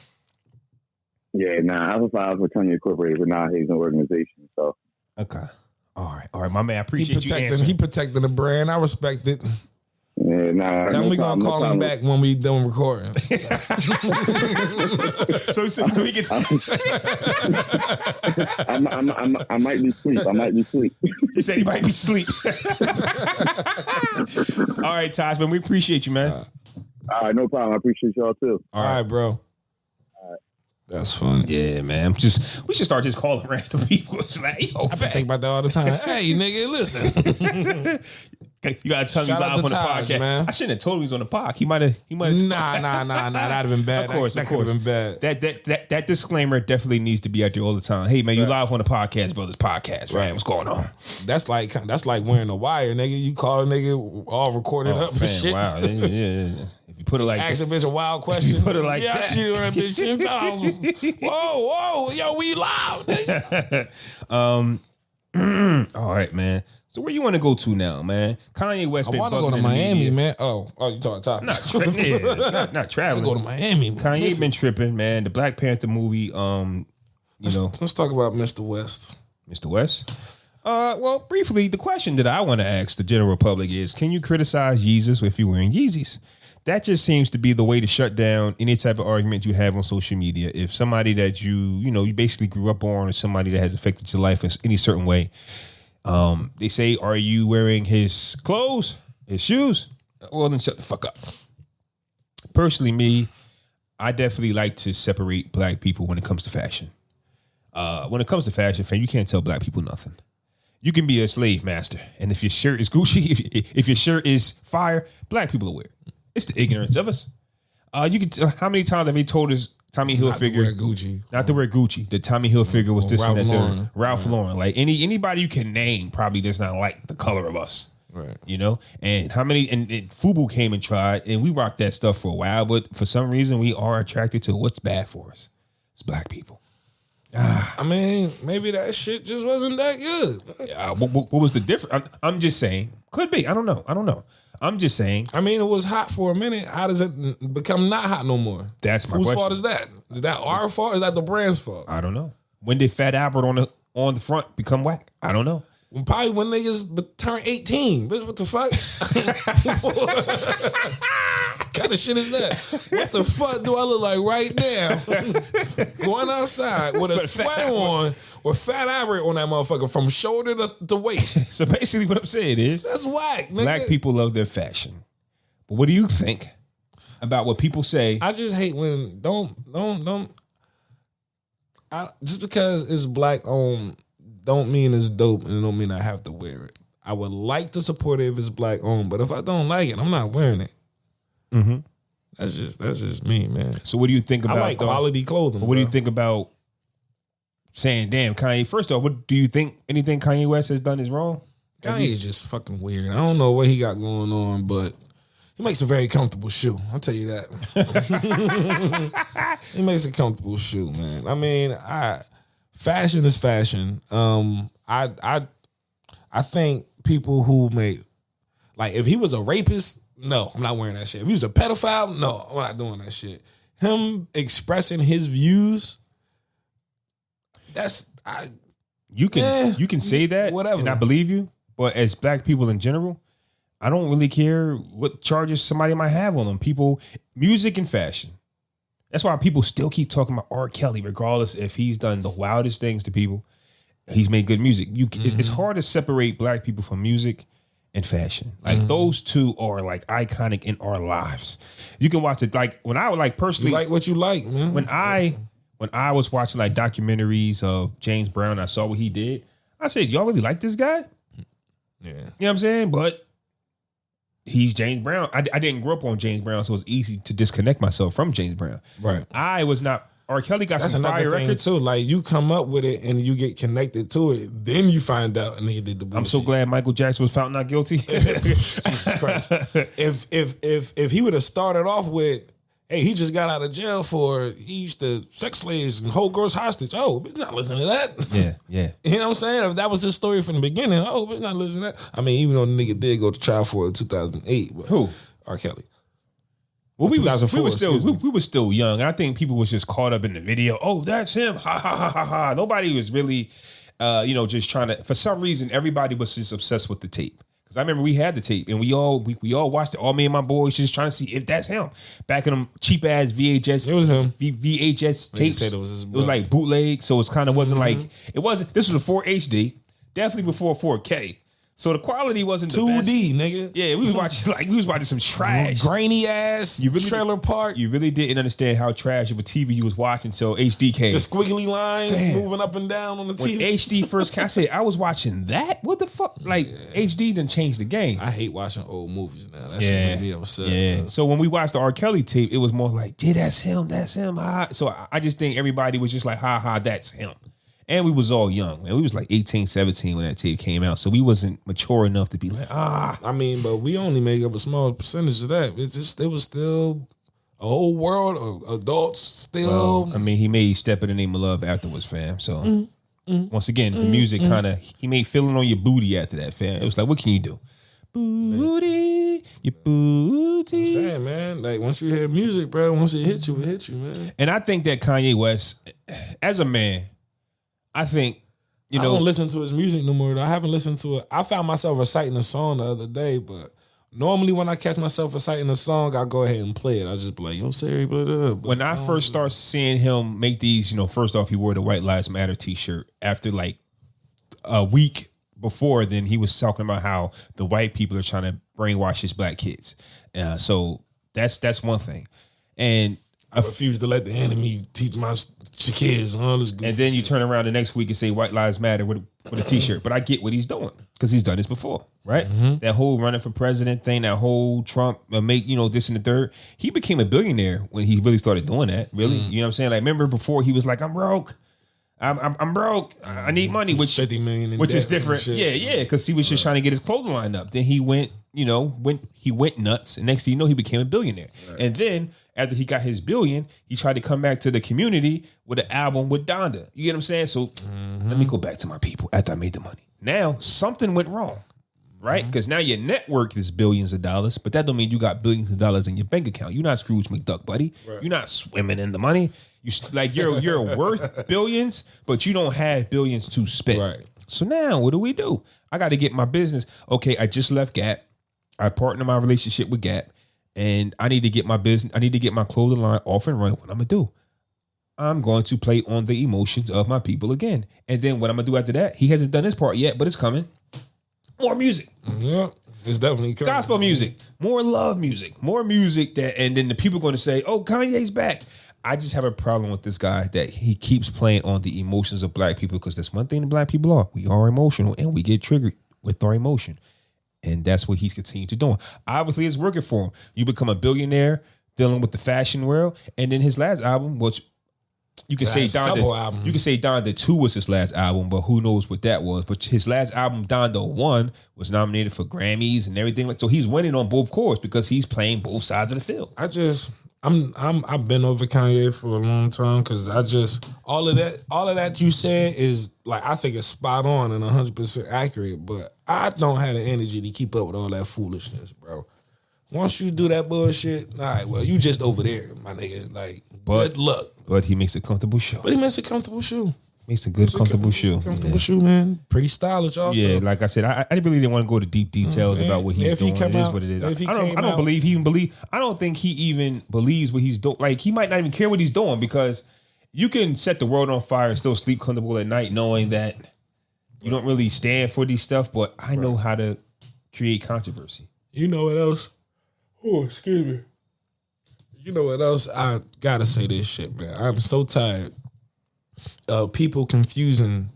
Yeah, Alpha Phi Fraternity Incorporated with non-Haitian organization. So okay. All right, my man. I appreciate you answering. He protecting the brand. I respect it. Yeah, Tell me we gonna call him back when we done recording. so he gets. I might be asleep. He said he might be asleep. All right, Taj, man. We appreciate you, man. All right, no problem. I appreciate y'all too. All right, bro. That's funny. Yeah, man. We should start just calling random people. It's like, yo, I've been thinking about that all the time. Hey, nigga, listen. You gotta tell me Shout out live to on the Taj, podcast. man. I shouldn't have told him he was on the pod. He might have. Nah. That'd have been bad. Of course, that could have been bad. That disclaimer definitely needs to be out there all the time. Hey man, you live on the podcast, brothers podcast, right? What's going on? That's like wearing a wire, nigga. You call a nigga all recorded up for shit. Wow. Yeah. If you put it like Ask a bitch a wild question. Put it like yeah, that. I cheated on that bitch 10 times. Whoa, yo, we loud, nigga. all right, man. So where you want to go to now, man? Kanye West. I want to go to Miami, man. Oh, you talking top? Not traveling. Go to Miami. Man. Kanye been tripping, man. The Black Panther movie. Let's talk about Mr. West. Mr. West. Well, briefly, the question that I want to ask the general public is: can you criticize Yeezus if you're wearing Yeezys? That just seems to be the way to shut down any type of argument you have on social media. If somebody that you basically grew up on, or somebody that has affected your life in any certain way. They say, are you wearing his clothes, his shoes? Well, then shut the fuck up. Personally, me, I definitely like to separate black people when it comes to fashion. When it comes to fashion, fam, you can't tell black people nothing. You can be a slave master, and if your shirt is Gucci, if your shirt is fire, black people will wear it. It's the ignorance of us. You can tell how many times have he told us Tommy Hilfiger, not to wear Gucci. The Tommy Hilfiger was this and that. Ralph Lauren, like anybody you can name, probably does not like the color of us, right? And how many? And Fubu came and tried, and we rocked that stuff for a while, but for some reason we are attracted to what's bad for us. It's black people. I mean, maybe that shit just wasn't that good. What was the difference? I'm just saying, could be. I don't know. I'm just saying. I mean, it was hot for a minute. How does it become not hot no more? That's my question. Whose fault is that? Is that our fault? Is that the brand's fault? I don't know. When did Fat Albert on the front become whack? I don't know. Probably when niggas turn 18. Bitch, what the fuck? What kind of shit is that? What the fuck do I look like right now? Going outside with a sweater on with Fat Albert on that motherfucker from shoulder to waist. So basically what I'm saying is that's whack, nigga. Black people love their fashion. But what do you think about what people say? I just hate when just because it's black owned don't mean it's dope and it don't mean I have to wear it. I would like to support it if it's black owned, but if I don't like it, I'm not wearing it. Mm-hmm. That's just me, man. So what do you think about I like quality clothing? What do you think about saying, damn, Kanye, first off, what do you think anything Kanye West has done is wrong? Kanye is just fucking weird. I don't know what he got going on, but he makes a very comfortable shoe. I'll tell you that. He makes a comfortable shoe, man. I mean, fashion is fashion. I think people who make, like, if he was a rapist, no, I'm not wearing that shit. If he was a pedophile, no, I'm not doing that shit. Him expressing his views, you can say that, whatever, and I believe you. But as black people in general, I don't really care what charges somebody might have on them. People, music and fashion. That's why people still keep talking about R. Kelly, regardless if he's done the wildest things to people. He's made good music. It's hard to separate black people from music and fashion. Like those two are like iconic in our lives. You can watch it. Like when I would like personally, you like what you like, man. When I was watching like documentaries of James Brown, I saw what he did. I said, y'all really like this guy? Yeah. You know what I'm saying? But he's James Brown. I didn't grow up on James Brown, so it's easy to disconnect myself from James Brown. Right. I was not. R. Kelly got That's some fire records too. Like you come up with it and you get connected to it, then you find out and he did the bullshit. I'm so glad Michael Jackson was found not guilty. Jesus Christ. If he would have started off with, hey, he just got out of jail for he used to sex slaves and hold girls hostage. Oh, bitch, not listening to that. Yeah. You know what I'm saying? If that was his story from the beginning, oh, bitch, not listening to that. I mean, even though the nigga did go to trial for it in 2008. But who? R. Kelly. Well, we were still young. I think people was just caught up in the video. Oh, that's him. Ha ha ha ha ha. Nobody was really, just trying to. For some reason, everybody was just obsessed with the tape. Because I remember we had the tape and we all watched it. All me and my boys just trying to see if that's him. Back in them cheap ass VHS. It was him. VHS tapes. It was like bootleg, so it kind of wasn't like it wasn't. This was a 4 HD, definitely before 4K. So the quality wasn't the 2D, best. nigga. Yeah, we was watching some trash. Grainy ass trailer park. You really didn't understand how trash of a TV you was watching until HD came. The squiggly lines moving up and down on the When TV. HD first came, I said, I was watching that? What the fuck? Like, HD done changed the game. I hate watching old movies now. That shit made me upset. Yeah. So when we watched the R. Kelly tape, it was more like, yeah, that's him. Ha. So I just think everybody was just like, ha, that's him. And we was all young, man. We was like 18, 17 when that tape came out. So we wasn't mature enough to be like, I mean, but we only make up a small percentage of that. It was still a whole world of adults still. Well, I mean, he made Step in the Name of Love afterwards, fam. So once again, the music kind of, he made Feeling on Your Booty after that, fam. It was like, what can you do? Booty, your booty. I'm saying, man, like once you hear music, bro, once it hit you, man. And I think that Kanye West, as a man, I think, I don't listen to his music no more. I haven't listened to it. I found myself reciting a song the other day, but normally when I catch myself reciting a song, I go ahead and play it. I just be like, yo, Siri, blah, blah, blah. When I first started seeing him make these, first off, he wore the White Lives Matter t-shirt. After like a week before, then he was talking about how the white people are trying to brainwash his black kids. So that's one thing. And I refuse to let the enemy teach my kids and all this good. And then you turn around the next week and say White Lives Matter with a t-shirt. But I get what he's doing because he's done this before, right? That whole running for president thing, that whole Trump make, this and the third. He became a billionaire when he really started doing that, really. You know what I'm saying? Like, remember before he was like, I'm broke. I'm broke. I need money, which 50 million in which is debt different. and shit. Yeah, because he was just trying to get his clothing line up. Then he went, when he went nuts, and next thing you know, he became a billionaire. Right. And then after he got his billion, he tried to come back to the community with an album with Donda. You get what I'm saying? So let me go back to my people after I made the money. Now something went wrong, right? Because now your net worth is billions of dollars, but that don't mean you got billions of dollars in your bank account. You're not Scrooge McDuck, buddy. Right. You're not swimming in the money. You're worth billions, but you don't have billions to spend. Right. So now what do? I got to get my business. Okay, I just left Gap. I partner my relationship with Gap, and I need to get my business. I need to get my clothing line off and running. What I'm gonna do? I'm going to play on the emotions of my people again. And then what I'm gonna do after that? He hasn't done his part yet, but it's coming. More music. Yeah, it's definitely coming. Gospel music, more love music, more music and then the people are going to say, "Oh, Kanye's back." I just have a problem with this guy that he keeps playing on the emotions of black people, because that's one thing that black people are. We are emotional and we get triggered with our emotion. And that's what he's continued to do. Obviously, it's working for him. You become a billionaire dealing with the fashion world. And then his last album, which you can say Donda 2 was his last album, but who knows what that was. But his last album, Donda 1, was nominated for Grammys and everything. So he's winning on both courts because he's playing both sides of the field. I've been over Kanye for a long time, because all of that you said is like, I think it's spot on and 100% accurate, but I don't have the energy to keep up with all that foolishness, bro. Once you do that bullshit, all right, well, you just over there, my nigga. Like, good luck. But he makes a comfortable show. Makes a comfortable shoe, Comfortable shoe, man. Pretty stylish also. Yeah, like I said, I really didn't want to go into deep details about what he's doing. It is what it is. I don't think he even believes what he's doing. Like, he might not even care what he's doing, because you can set the world on fire and still sleep comfortable at night knowing that you don't really stand for these stuff, but I know how to create controversy. You know what else? Oh, excuse me. You know what else? I gotta say this shit, man. I'm so tired of people confusing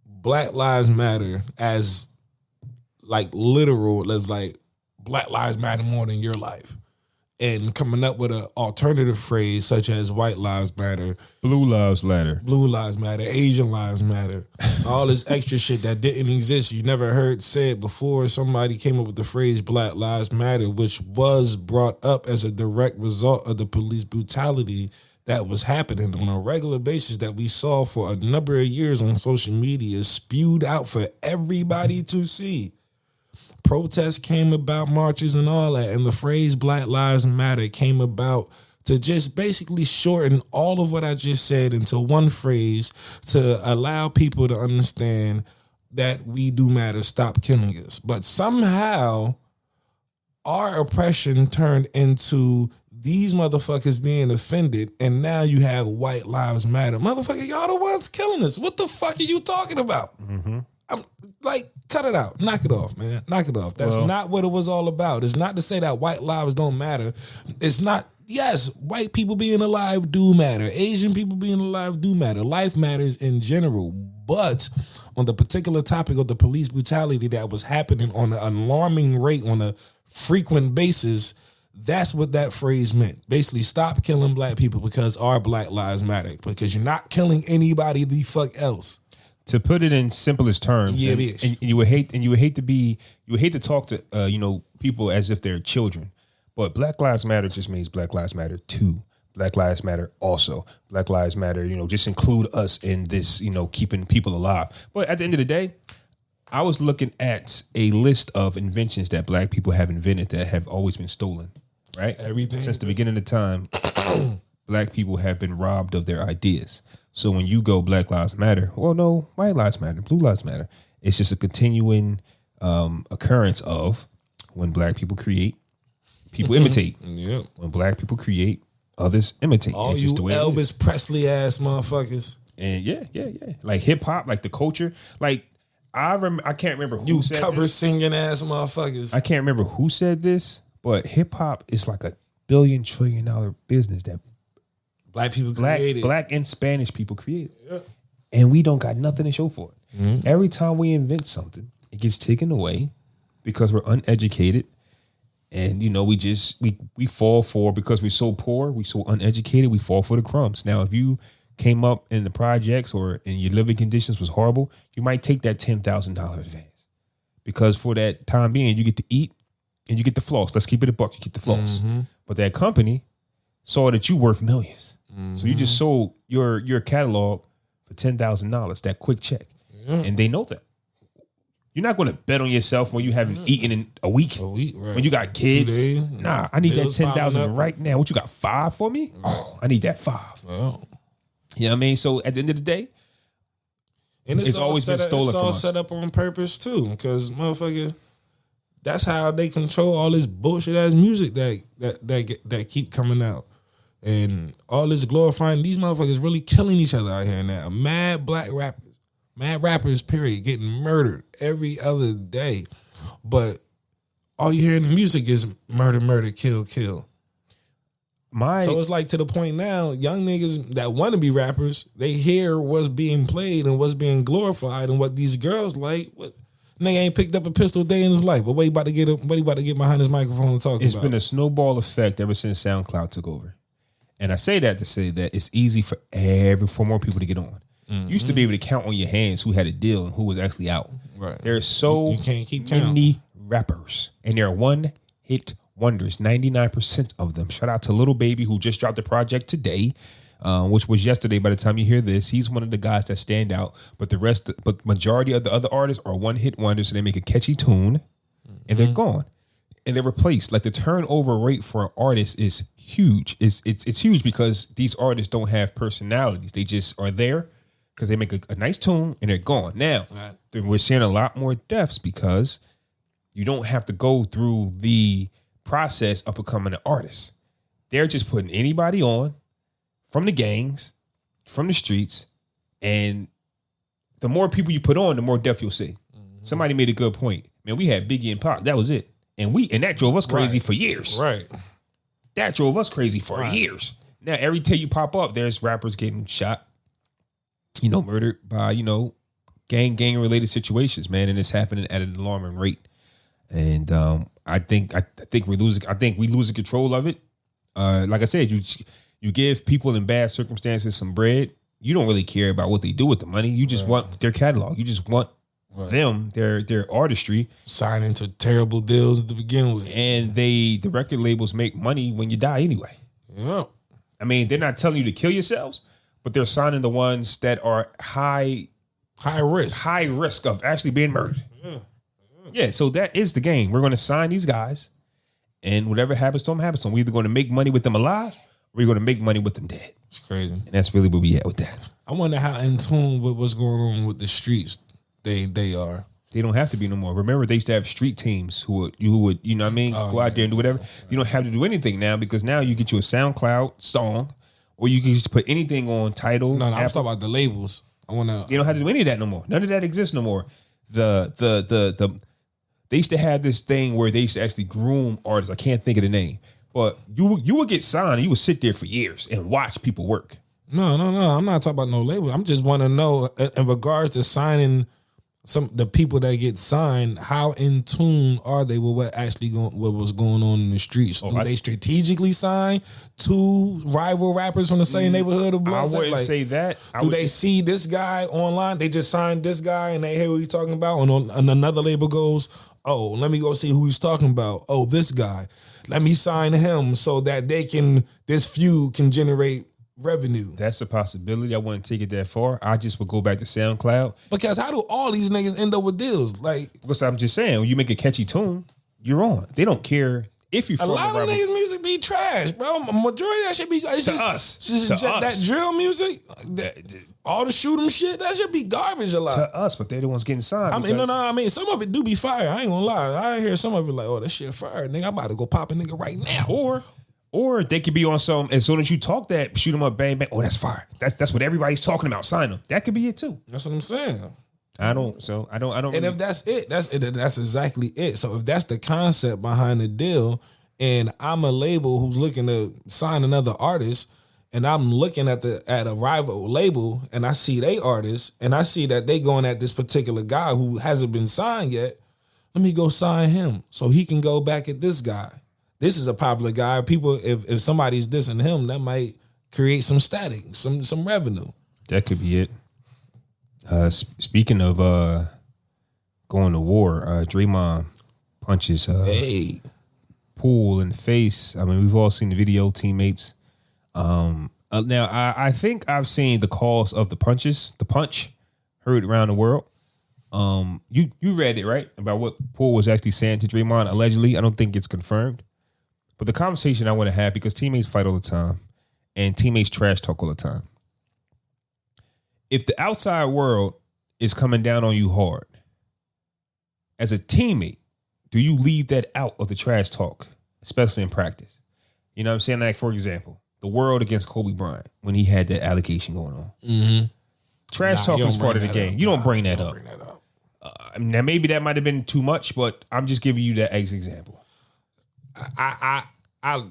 Black Lives Matter as like literal, as like Black Lives Matter more than your life, and coming up with an alternative phrase such as White Lives Matter, Blue Lives Matter, Asian Lives Matter, all this extra shit that didn't exist. You never heard said before. Somebody came up with the phrase Black Lives Matter, which was brought up as a direct result of the police brutality that was happening on a regular basis that we saw for a number of years on social media, spewed out for everybody to see. Protests came about, marches and all that, and the phrase Black Lives Matter came about to just basically shorten all of what I just said into one phrase, to allow people to understand that we do matter, stop killing us. But somehow our oppression turned into these motherfuckers being offended, and now you have White Lives Matter. Motherfucker, y'all the ones killing us. What the fuck are you talking about? I'm like, Cut it out. Knock it off, man. Knock it off. That's not what it was all about. It's not to say that white lives don't matter. It's not. Yes, white people being alive do matter. Asian people being alive do matter. Life matters in general. But on the particular topic of the police brutality that was happening on an alarming rate on a frequent basis, that's what that phrase meant. Basically, stop killing black people because our black lives matter. Because you're not killing anybody the fuck else. To put it in simplest terms, Yeah, and bitch. you would hate to talk to people as if they're children. But Black Lives Matter just means Black Lives Matter too. Black Lives Matter also. Black Lives Matter, just include us in this, keeping people alive. But at the end of the day, I was looking at a list of inventions that black people have invented that have always been stolen, right? Everything. Since the beginning of time, black people have been robbed of their ideas. So when you go Black Lives Matter, well, no, white lives matter, blue lives matter. It's just a continuing occurrence of when black people create, people imitate. Yeah. When black people create, others imitate. All it's you just the way it is. Elvis Presley ass motherfuckers. And yeah. Like hip hop, like the culture. Like I can't remember who You said cover this. singing ass motherfuckers. I can't remember who said this, but hip hop is like $1 billion trillion business that Black people created. black and Spanish people created. Yeah. And we don't got nothing to show for it. Mm-hmm. Every time we invent something, it gets taken away because we're uneducated. And we fall for, because we're so poor, we're so uneducated, we fall for the crumbs. Now, if you came up in the projects or in your living conditions was horrible, you might take that $10,000 advance. Because for that time being, you get to eat and you get the floss. Let's keep it a buck, you get the floss. Mm-hmm. But that company saw that you worth millions. Mm-hmm. So you just sold your catalog for $10,000, that quick check. Yeah. And they know that. You're not going to bet on yourself when you haven't eaten in a week. Right. When you got kids. 2 days. Nah, I need Bills that $10,000 right now. What, you got 5 for me? Right. Oh, I need that 5. Well. You know what I mean? So at the end of the day, and it's always been stolen from us. It's all set up on purpose too, because motherfucker, that's how they control all this bullshit ass music that keep coming out. And all this glorifying, these motherfuckers really killing each other out here now. Mad rappers, period, getting murdered every other day. But all you hear in the music is murder, kill. So it's like to the point now, young niggas that want to be rappers, they hear what's being played and what's being glorified and what these girls like. What, nigga ain't picked up a pistol a day in his life, but what he about to get behind his microphone and talk about? It's been a snowball effect ever since SoundCloud took over. And I say that to say that it's easy for more people to get on. Mm-hmm. You used to be able to count on your hands who had a deal and who was actually out. Right. There's so you can't keep many rappers, and they're one-hit wonders. 99% of them. Shout out to Lil Baby, who just dropped a project today, which was yesterday. By the time you hear this, he's one of the guys that stand out. But majority of the other artists are one-hit wonders, so they make a catchy tune, and they're gone. And they're replaced. Like the turnover rate for an artist is huge. It's huge because these artists don't have personalities. They just are there because they make a nice tune and they're gone. Now, we're seeing a lot more deaths because you don't have to go through the process of becoming an artist. They're just putting anybody on from the gangs, from the streets, and the more people you put on, the more death you'll see. Mm-hmm. Somebody made a good point. Man, we had Biggie and Pac. That was it. And that drove us crazy for years. Right. That drove us crazy for years. Now, every time you pop up, there's rappers getting shot, murdered by, gang related situations, man. And it's happening at an alarming rate. And I think we losing control of it. Like I said, you give people in bad circumstances some bread. You don't really care about what they do with the money. You just want their catalog. You just want them, their artistry, signing to terrible deals to begin with, and the record labels make money when you die anyway. Yeah, I mean, they're not telling you to kill yourselves, but they're signing the ones that are high risk of actually being murdered. Yeah. So that is the game. We're going to sign these guys, and whatever happens to them, happens to them. We're either going to make money with them alive, or we're going to make money with them dead. It's crazy, and that's really where we at with that. I wonder how in tune with what's going on with the streets they are. They don't have to be no more. Remember, they used to have street teams who would go out there and do whatever. You don't have to do anything now because now you get you a SoundCloud song, or you can just put anything on Tidal. No, I'm talking about the labels. You don't have to do any of that no more. None of that exists no more. they used to have this thing where they used to actually groom artists. I can't think of the name, but you would get signed and you would sit there for years and watch people work. No. I'm not talking about no label. I'm just want to know in regards to signing the people that get signed, how in tune are they with what was going on in the streets? Do they strategically sign two rival rappers from the same neighborhood of Blood? I wouldn't say that. Do they see this guy online? They just signed this guy and they hear what he's talking about, and another label goes, "Oh, let me go see who he's talking about. Oh, this guy. Let me sign him so that this feud can generate revenue." That's a possibility. I wouldn't take it that far. I just would go back to SoundCloud. Because how do all these niggas end up with deals? Like, because I'm just saying, when you make a catchy tune, you're on. They don't care if you. A lot of niggas' music be trash, bro. Majority of that shit be to us. That drill music, all the shoot 'em shit, that should be garbage a lot. To us, but they're the ones getting signed. I mean, some of it do be fire. I ain't gonna lie. I hear some of it like, oh, that shit fire, nigga. I'm about to go pop a nigga right now. Or they could be on some, as soon as you talk that, shoot them up, bang, bang. Oh, that's fire. That's what everybody's talking about. Sign them. That could be it too. That's what I'm saying. I don't. And if that's it, that's exactly it. So if that's the concept behind the deal, and I'm a label who's looking to sign another artist, and I'm looking at a rival label, and I see they artist, and I see that they going at this particular guy who hasn't been signed yet, let me go sign him so he can go back at this guy. This is a popular guy. People, if somebody's dissing him, that might create some static, some revenue. That could be it. Speaking of going to war, Draymond punches Poole in the face. I mean, we've all seen the video, teammates. Now, I think I've seen the cause of the punch heard around the world. You read it, right? About what Poole was actually saying to Draymond, allegedly. I don't think it's confirmed. But the conversation I want to have, because teammates fight all the time and teammates trash talk all the time. If the outside world is coming down on you hard, as a teammate, do you leave that out of the trash talk, especially in practice? You know what I'm saying? Like, for example, the world against Kobe Bryant when he had that allegation going on. Mm-hmm. Trash talk is part of the game. You don't bring that up. Now, maybe that might have been too much, but I'm just giving you that as an example. But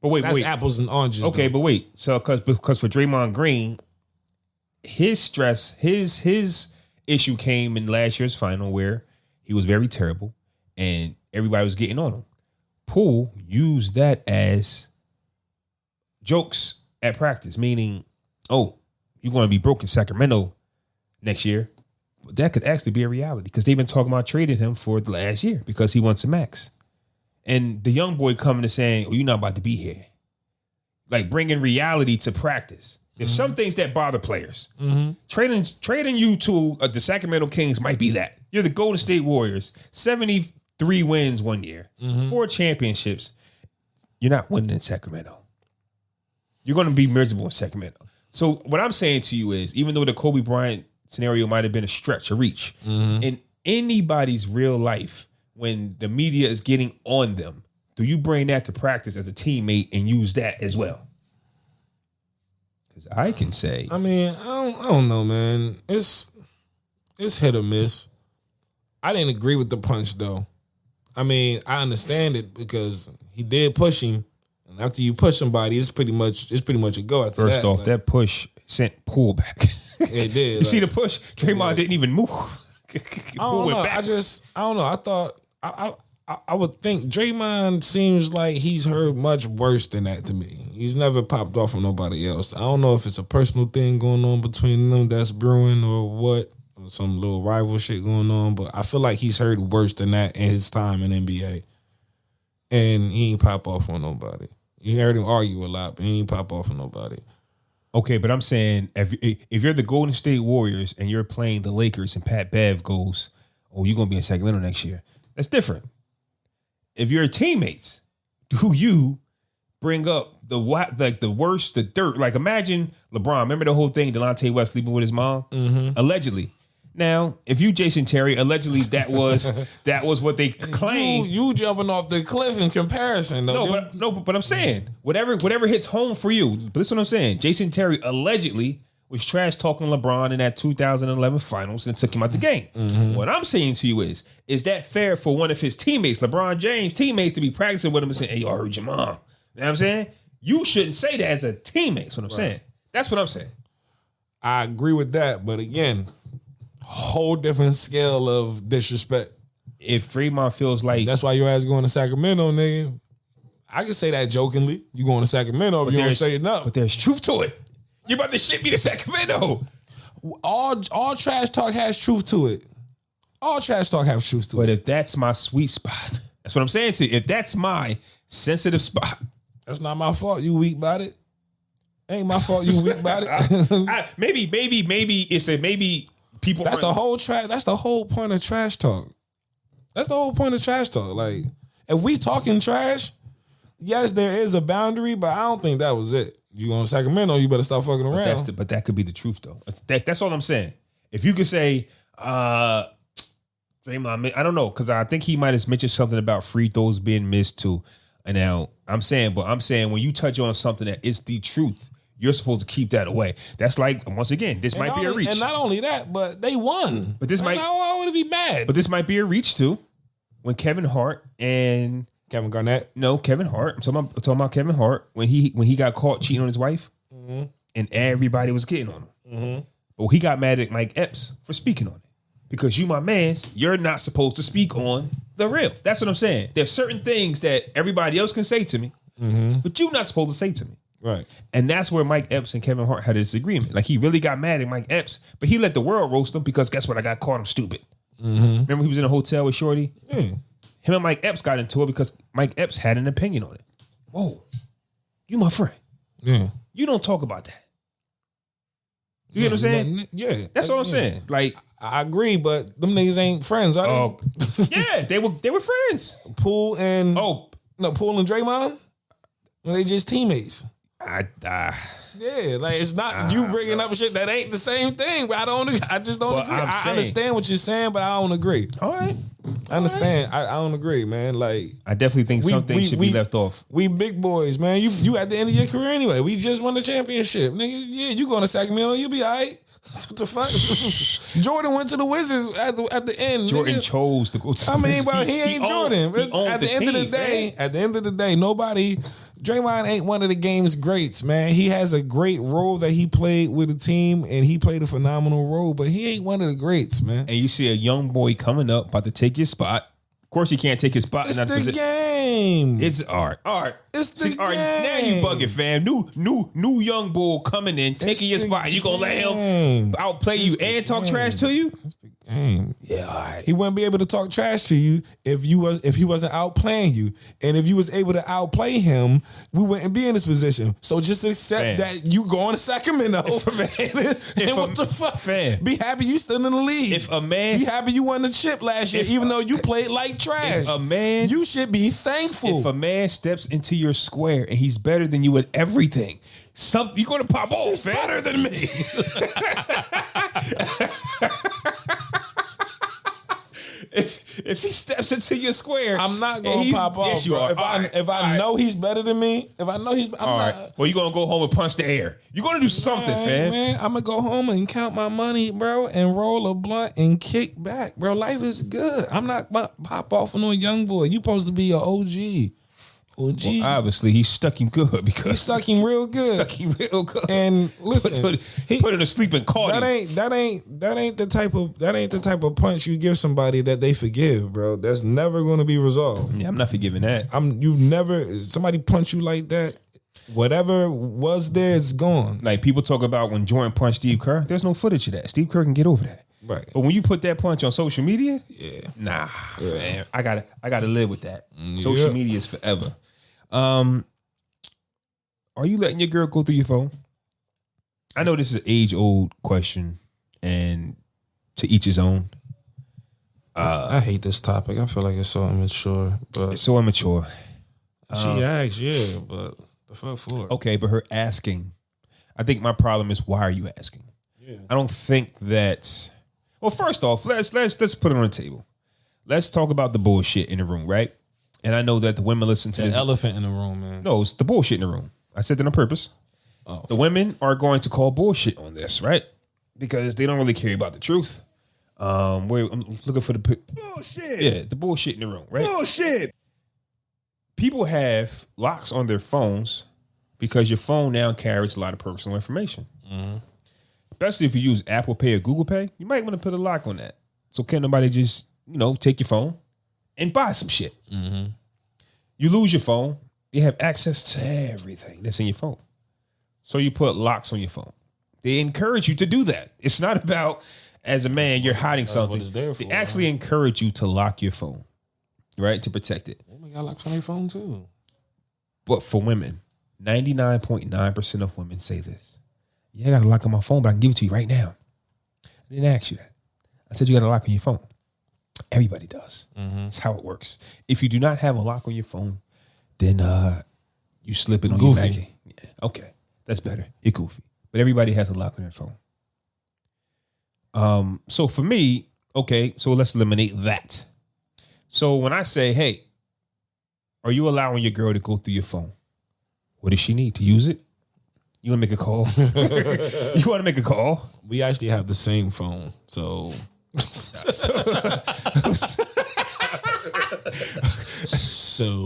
wait, that's apples and oranges. Okay, though. but wait. So because for Draymond Green, his stress, his issue came in last year's final where he was very terrible and everybody was getting on him. Poole used that as jokes at practice, meaning, oh, you're going to be broke in Sacramento next year. But that could actually be a reality because they've been talking about trading him for the last year because he wants a max. And the young boy coming to saying, oh, you're not about to be here. Like bringing reality to practice. There's some things that bother players. Mm-hmm. Trading you to the Sacramento Kings might be that. You're the Golden State Warriors. 73 wins one year. 4 championships. You're not winning in Sacramento. You're going to be miserable in Sacramento. So what I'm saying to you is, even though the Kobe Bryant scenario might have been a stretch, a reach, in anybody's real life, when the media is getting on them, do you bring that to practice as a teammate and use that as well? Because I can say, I mean, I don't know, man. It's hit or miss. I didn't agree with the punch though. I mean, I understand it because he did push him, and after you push somebody, it's pretty much a go. After first off, that push sent Poole back. It did. You see the push? Draymond didn't even move. I don't know. I don't know. I thought I would think Draymond seems like he's heard much worse than that to me. He's never popped off on nobody else. I don't know if it's a personal thing going on between them that's brewing or what, or some little rival shit going on, but I feel like he's heard worse than that in his time in NBA. And he ain't pop off on nobody. You heard him argue a lot, but he ain't pop off on nobody. Okay, but I'm saying if you're the Golden State Warriors and you're playing the Lakers and Pat Bev goes, oh, you're going to be in Sacramento next year, that's different. If you're teammates, do you bring up the worst, the dirt? Like imagine LeBron. Remember the whole thing, Delonte West sleeping with his mom? Allegedly. Now, if you Jason Terry, allegedly that was what they claimed. You jumping off the cliff in comparison, though. But I'm saying whatever hits home for you. But that's what I'm saying. Jason Terry allegedly was trash talking LeBron in that 2011 finals and took him out the game. What I'm saying to you is that fair for one of his teammates, LeBron James' teammates, to be practicing with him and saying, hey, I heard your mom. You know what I'm saying? You shouldn't say that as a teammate. That's what I'm saying. That's what I'm saying. I agree with that, but again, whole different scale of disrespect. If Draymond feels like That's why your ass going to Sacramento, nigga. I can say that jokingly. You going to Sacramento if you don't say enough. but there's truth to it. You about to ship me to Sacramento. All trash talk has truth to it. All trash talk has truth to But it. if that's my sweet spot, that's what I'm saying to you. If that's my sensitive spot, That's not my fault. You weak about it. Ain't my fault. You weak about it. maybe it's a maybe people. That's the whole trash. That's the whole point of trash talk. That's the whole point of trash talk. Like, if we talking trash, yes, there is a boundary, but I don't think that was it. You going to Sacramento, you better stop fucking around. But that could be the truth though. That's all I'm saying. If you could say, Draymond, I don't know, because I think he might have mentioned something about free throws being missed too. And now I'm saying when you touch on something that is the truth, you're supposed to keep that away. That's like, once again, this might be a reach. And not only that, but they won. But this might. I want to be mad. But this might be a reach too. When Kevin Hart and Kevin Garnett. No, Kevin Hart. I'm talking about Kevin Hart when he got caught cheating on his wife, and everybody was getting on him. But he got mad at Mike Epps for speaking on it because you, my mans, you're not supposed to speak on the real. That's what I'm saying. There's certain things that everybody else can say to me, but you're not supposed to say to me. Right. And that's where Mike Epps and Kevin Hart had a disagreement. Like, he really got mad at Mike Epps, but he let the world roast him because guess what? I got caught. I'm stupid. Remember he was in a hotel with Shorty? Yeah. Him and Mike Epps got into it because Mike Epps had an opinion on it. Whoa. You my friend. Yeah. You don't talk about that. You get what I'm saying? Yeah. That's all I'm saying. Like, I agree, but them niggas ain't friends, are they? yeah, they were friends. Poole and Oh, Poole and Draymond? Well, they just teammates. Yeah, like it's not you bringing up shit that ain't the same thing. But I just don't agree. I understand what you're saying, but I don't agree. All right. I understand. I don't agree, man. Like, I definitely think some things should be left off. We big boys, man. You at the end of your career anyway. We just won the championship. Niggas, yeah, you going to Sacramento, you'll be all right. What the fuck? Jordan went to the Wizards at the end. Jordan nigga. chose to go to I mean, but he ain't Jordan. At the end of the day, nobody. Draymond ain't one of the game's greats, man. He has a great role that he played with the team, and he played a phenomenal role, but he ain't one of the greats, man. And you see a young boy coming up, about to take his spot. Of course, he can't take his spot. It's the game. It's art. It's the game. Now you bugging, fam. New young bull coming in, taking your spot. You gonna let him outplay you and talk trash to you? It's the game. Yeah, all right. He wouldn't be able to talk trash to you if he wasn't outplaying you. And if you was able to outplay him, we wouldn't be in this position. So just accept that you going to Sacramento. And what the fuck? Fam. Be happy you still in the league. If a man, be happy you won the chip last year, even though you played like trash. If a man, you should be thankful. If a man steps into your square and he's better than you at everything, you're gonna pop off. He's better than me. If he steps into your square, I'm not gonna pop off. Yes, you are. If I know he's better than me, I'm not. Well, you gonna go home and punch the air. You're gonna do something, fam. Man, I'm gonna go home and count my money, bro, and roll a blunt and kick back, bro. Life is good. I'm not pop off on no young boy. You supposed to be an OG. Well, obviously, he stuck him good because he stuck him real good. And listen, put him to sleep and caught him. That ain't the type of punch you give somebody that they forgive, bro. That's never going to be resolved. Yeah, I'm not forgiving that. Somebody punch you like that. Whatever was there is gone. Like people talk about when Jordan punched Steve Kerr. There's no footage of that. Steve Kerr can get over that. Right. But when you put that punch on social media, yeah, man, I gotta live with that. Social media is forever. Are you letting your girl go through your phone? I know this is an age-old question, and to each his own. I hate this topic. I feel like it's so immature. But it's so immature. She asked, but the fuck for? Okay, but her asking, I think my problem is why are you asking? Yeah. I don't think that. Well, first off, let's put it on the table. Let's talk about the bullshit in the room, right? And I know that the women listen to this. Elephant in the room, man. No, it's the bullshit in the room. I said that on purpose. The women are going to call bullshit on this, right? Because they don't really care about the truth. I'm looking for the Bullshit. Yeah, the bullshit in the room, right? Bullshit. People have locks on their phones because your phone now carries a lot of personal information. Especially if you use Apple Pay or Google Pay, you might want to put a lock on that. So can't nobody just, take your phone and buy some shit. You lose your phone, you have access to everything that's in your phone. So you put locks on your phone. They encourage you to do that. It's not about, as a man, you're hiding something. What it's there for, they actually encourage you to lock your phone, right? To protect it. Women got locks on their phone too. But for women, 99.9% of women say this. Yeah, I got a lock on my phone, but I can give it to you right now. I didn't ask you that. I said you got a lock on your phone. Everybody does. That's how it works. If you do not have a lock on your phone, then you slip it on your back. Yeah, okay, that's better. You're goofy. But everybody has a lock on their phone. So for me, okay, so let's eliminate that. So when I say, hey, are you allowing your girl to go through your phone? What does she need to use it? You want to make a call? You want to make a call? We actually have the same phone, so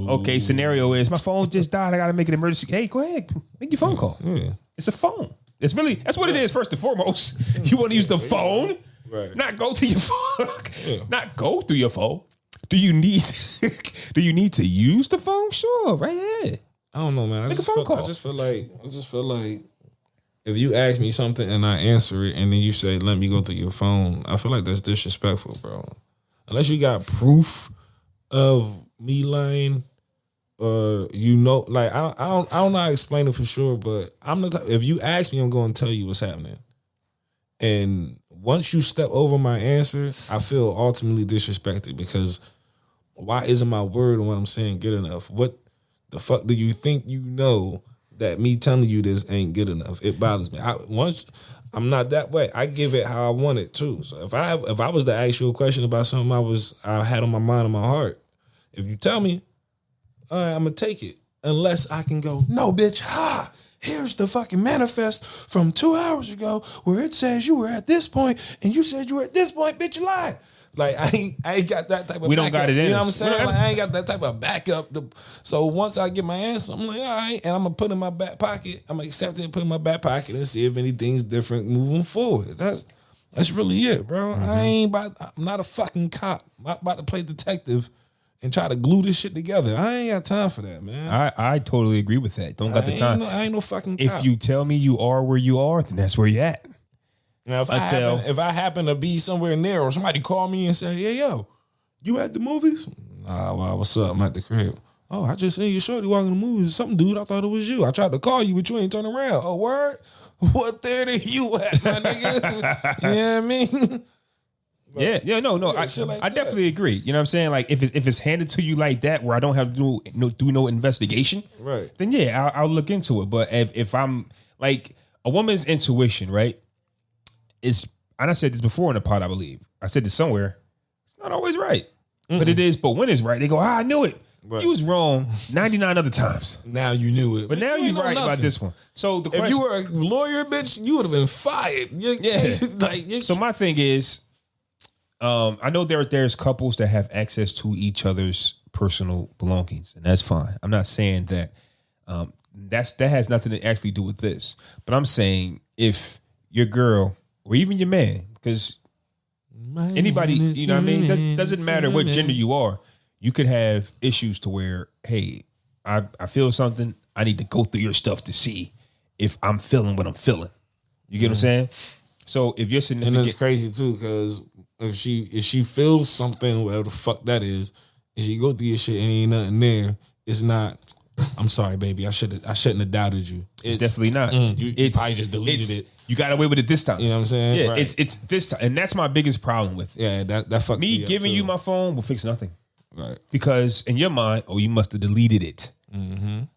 Okay, scenario is my phone just died. I got to make an emergency. Hey, go ahead, make your phone call. Yeah. It's a phone. That's what it is. First and foremost, you want to use the phone, right? Not go to your phone. Not go through your phone. Do you need to use the phone? Sure, right here. I don't know, man. I Make a phone call. I just feel like if you ask me something and I answer it and then you say, let me go through your phone, I feel like that's disrespectful, bro. Unless you got proof of me lying, like I don't know how to explain it for sure, but if you ask me, I'm going to tell you what's happening. And once you step over my answer, I feel ultimately disrespected because why isn't my word and what I'm saying good enough? What the fuck do you think you know that me telling you this ain't good enough? It bothers me. I'm not that way. I give it how I want it too. So if I was to ask you a question about something I had on my mind and my heart, if you tell me, all right, I'm gonna take it. Unless I can go, no, bitch, here's the fucking manifest from 2 hours ago where it says you were at this point and you said you were at this point, bitch, you lied. Like I ain't got that type of We don't backup. got it in You know us. what I'm saying? Like, I ain't got that type of backup. So once I get my answer, I'm like, all right, and I'm gonna put it in my back pocket. I'm gonna accept it and put it in my back pocket and see if anything's different moving forward. That's really it, bro. I'm not a fucking cop. I'm not about to play detective and try to glue this shit together. I ain't got time for that, man. I totally agree with that. Don't got the time. I ain't no fucking cop. If you tell me you are where you are, then that's where you're at. Now, if I happen to be somewhere near or somebody call me and say, hey, yo, you at the movies? Nah, well, what's up? I'm at the crib. Oh, I just seen your shorty walking the movies. Something, dude, I thought it was you. I tried to call you, but you ain't turn around. Oh, word? What theater you at, my nigga? You know what I mean? But, No. I definitely agree. You know what I'm saying? Like if it's handed to you like that, where I don't have to do no investigation, right? Then yeah, I'll look into it. But if I'm like a woman's intuition, right? And I said this before in the pod, I believe. I said this somewhere. It's not always right, but it is. But when it's right, they go, I knew it. Right. You was wrong 99 other times. Now you knew it, but now you're right about this one. So the question, if you were a lawyer, bitch, you would have been fired. So my thing is, I know there's couples that have access to each other's personal belongings, and that's fine. I'm not saying that that has nothing to actually do with this. But I'm saying if your girl or even your man, because anybody, you know what I mean, doesn't matter what gender you are, you could have issues to where, hey, I feel something. I need to go through your stuff to see if I'm feeling what I'm feeling. You get what I'm saying? So if you're sitting, and it's crazy too, because if she feels something, whatever the fuck that is, and she go through your shit and ain't nothing there, it's not. I'm sorry, baby. I shouldn't have doubted you. It's definitely not. You probably just deleted it. You got away with it this time. You know what I'm saying? Yeah, right. it's this time, and that's my biggest problem with it. Yeah, that fucked me up giving too. you my phone will fix nothing. Right. Because in your mind, you must have deleted it.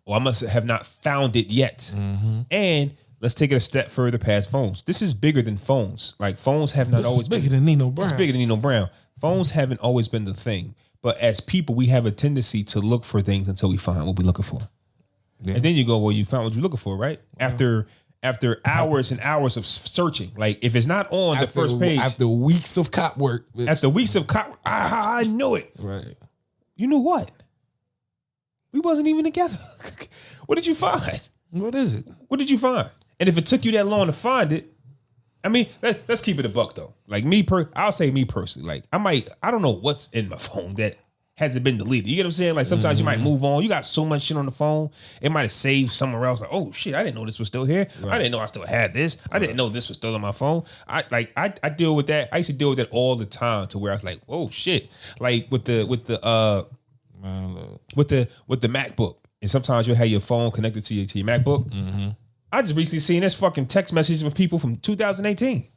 Or I must have not found it yet. And let's take it a step further past phones. This is bigger than phones. Like phones have not always been bigger than Nino Brown. It's bigger than Nino Brown. Phones haven't always been the thing. But as people, we have a tendency to look for things until we find what we're looking for. And then you go, well, you found what you're looking for, right? After hours and hours of searching. Like, if it's not on the first page. After weeks of cop work. After weeks of cop, I knew it. Right. You knew what? We wasn't even together. What did you find? What is it? What did you find? And if it took you that long to find it, I mean, let's keep it a buck though. Like I'll say me personally. Like I don't know what's in my phone that hasn't been deleted. You get what I'm saying? Like sometimes you might move on. You got so much shit on the phone. It might have saved somewhere else. Like, oh shit, I didn't know this was still here. Right. I didn't know I still had this. I didn't know this was still on my phone. I deal with that. I used to deal with that all the time to where I was like, oh shit. Like with the MacBook. And sometimes you'll have your phone connected to your MacBook. Mm-hmm. I just recently seen this fucking text message from people from 2018.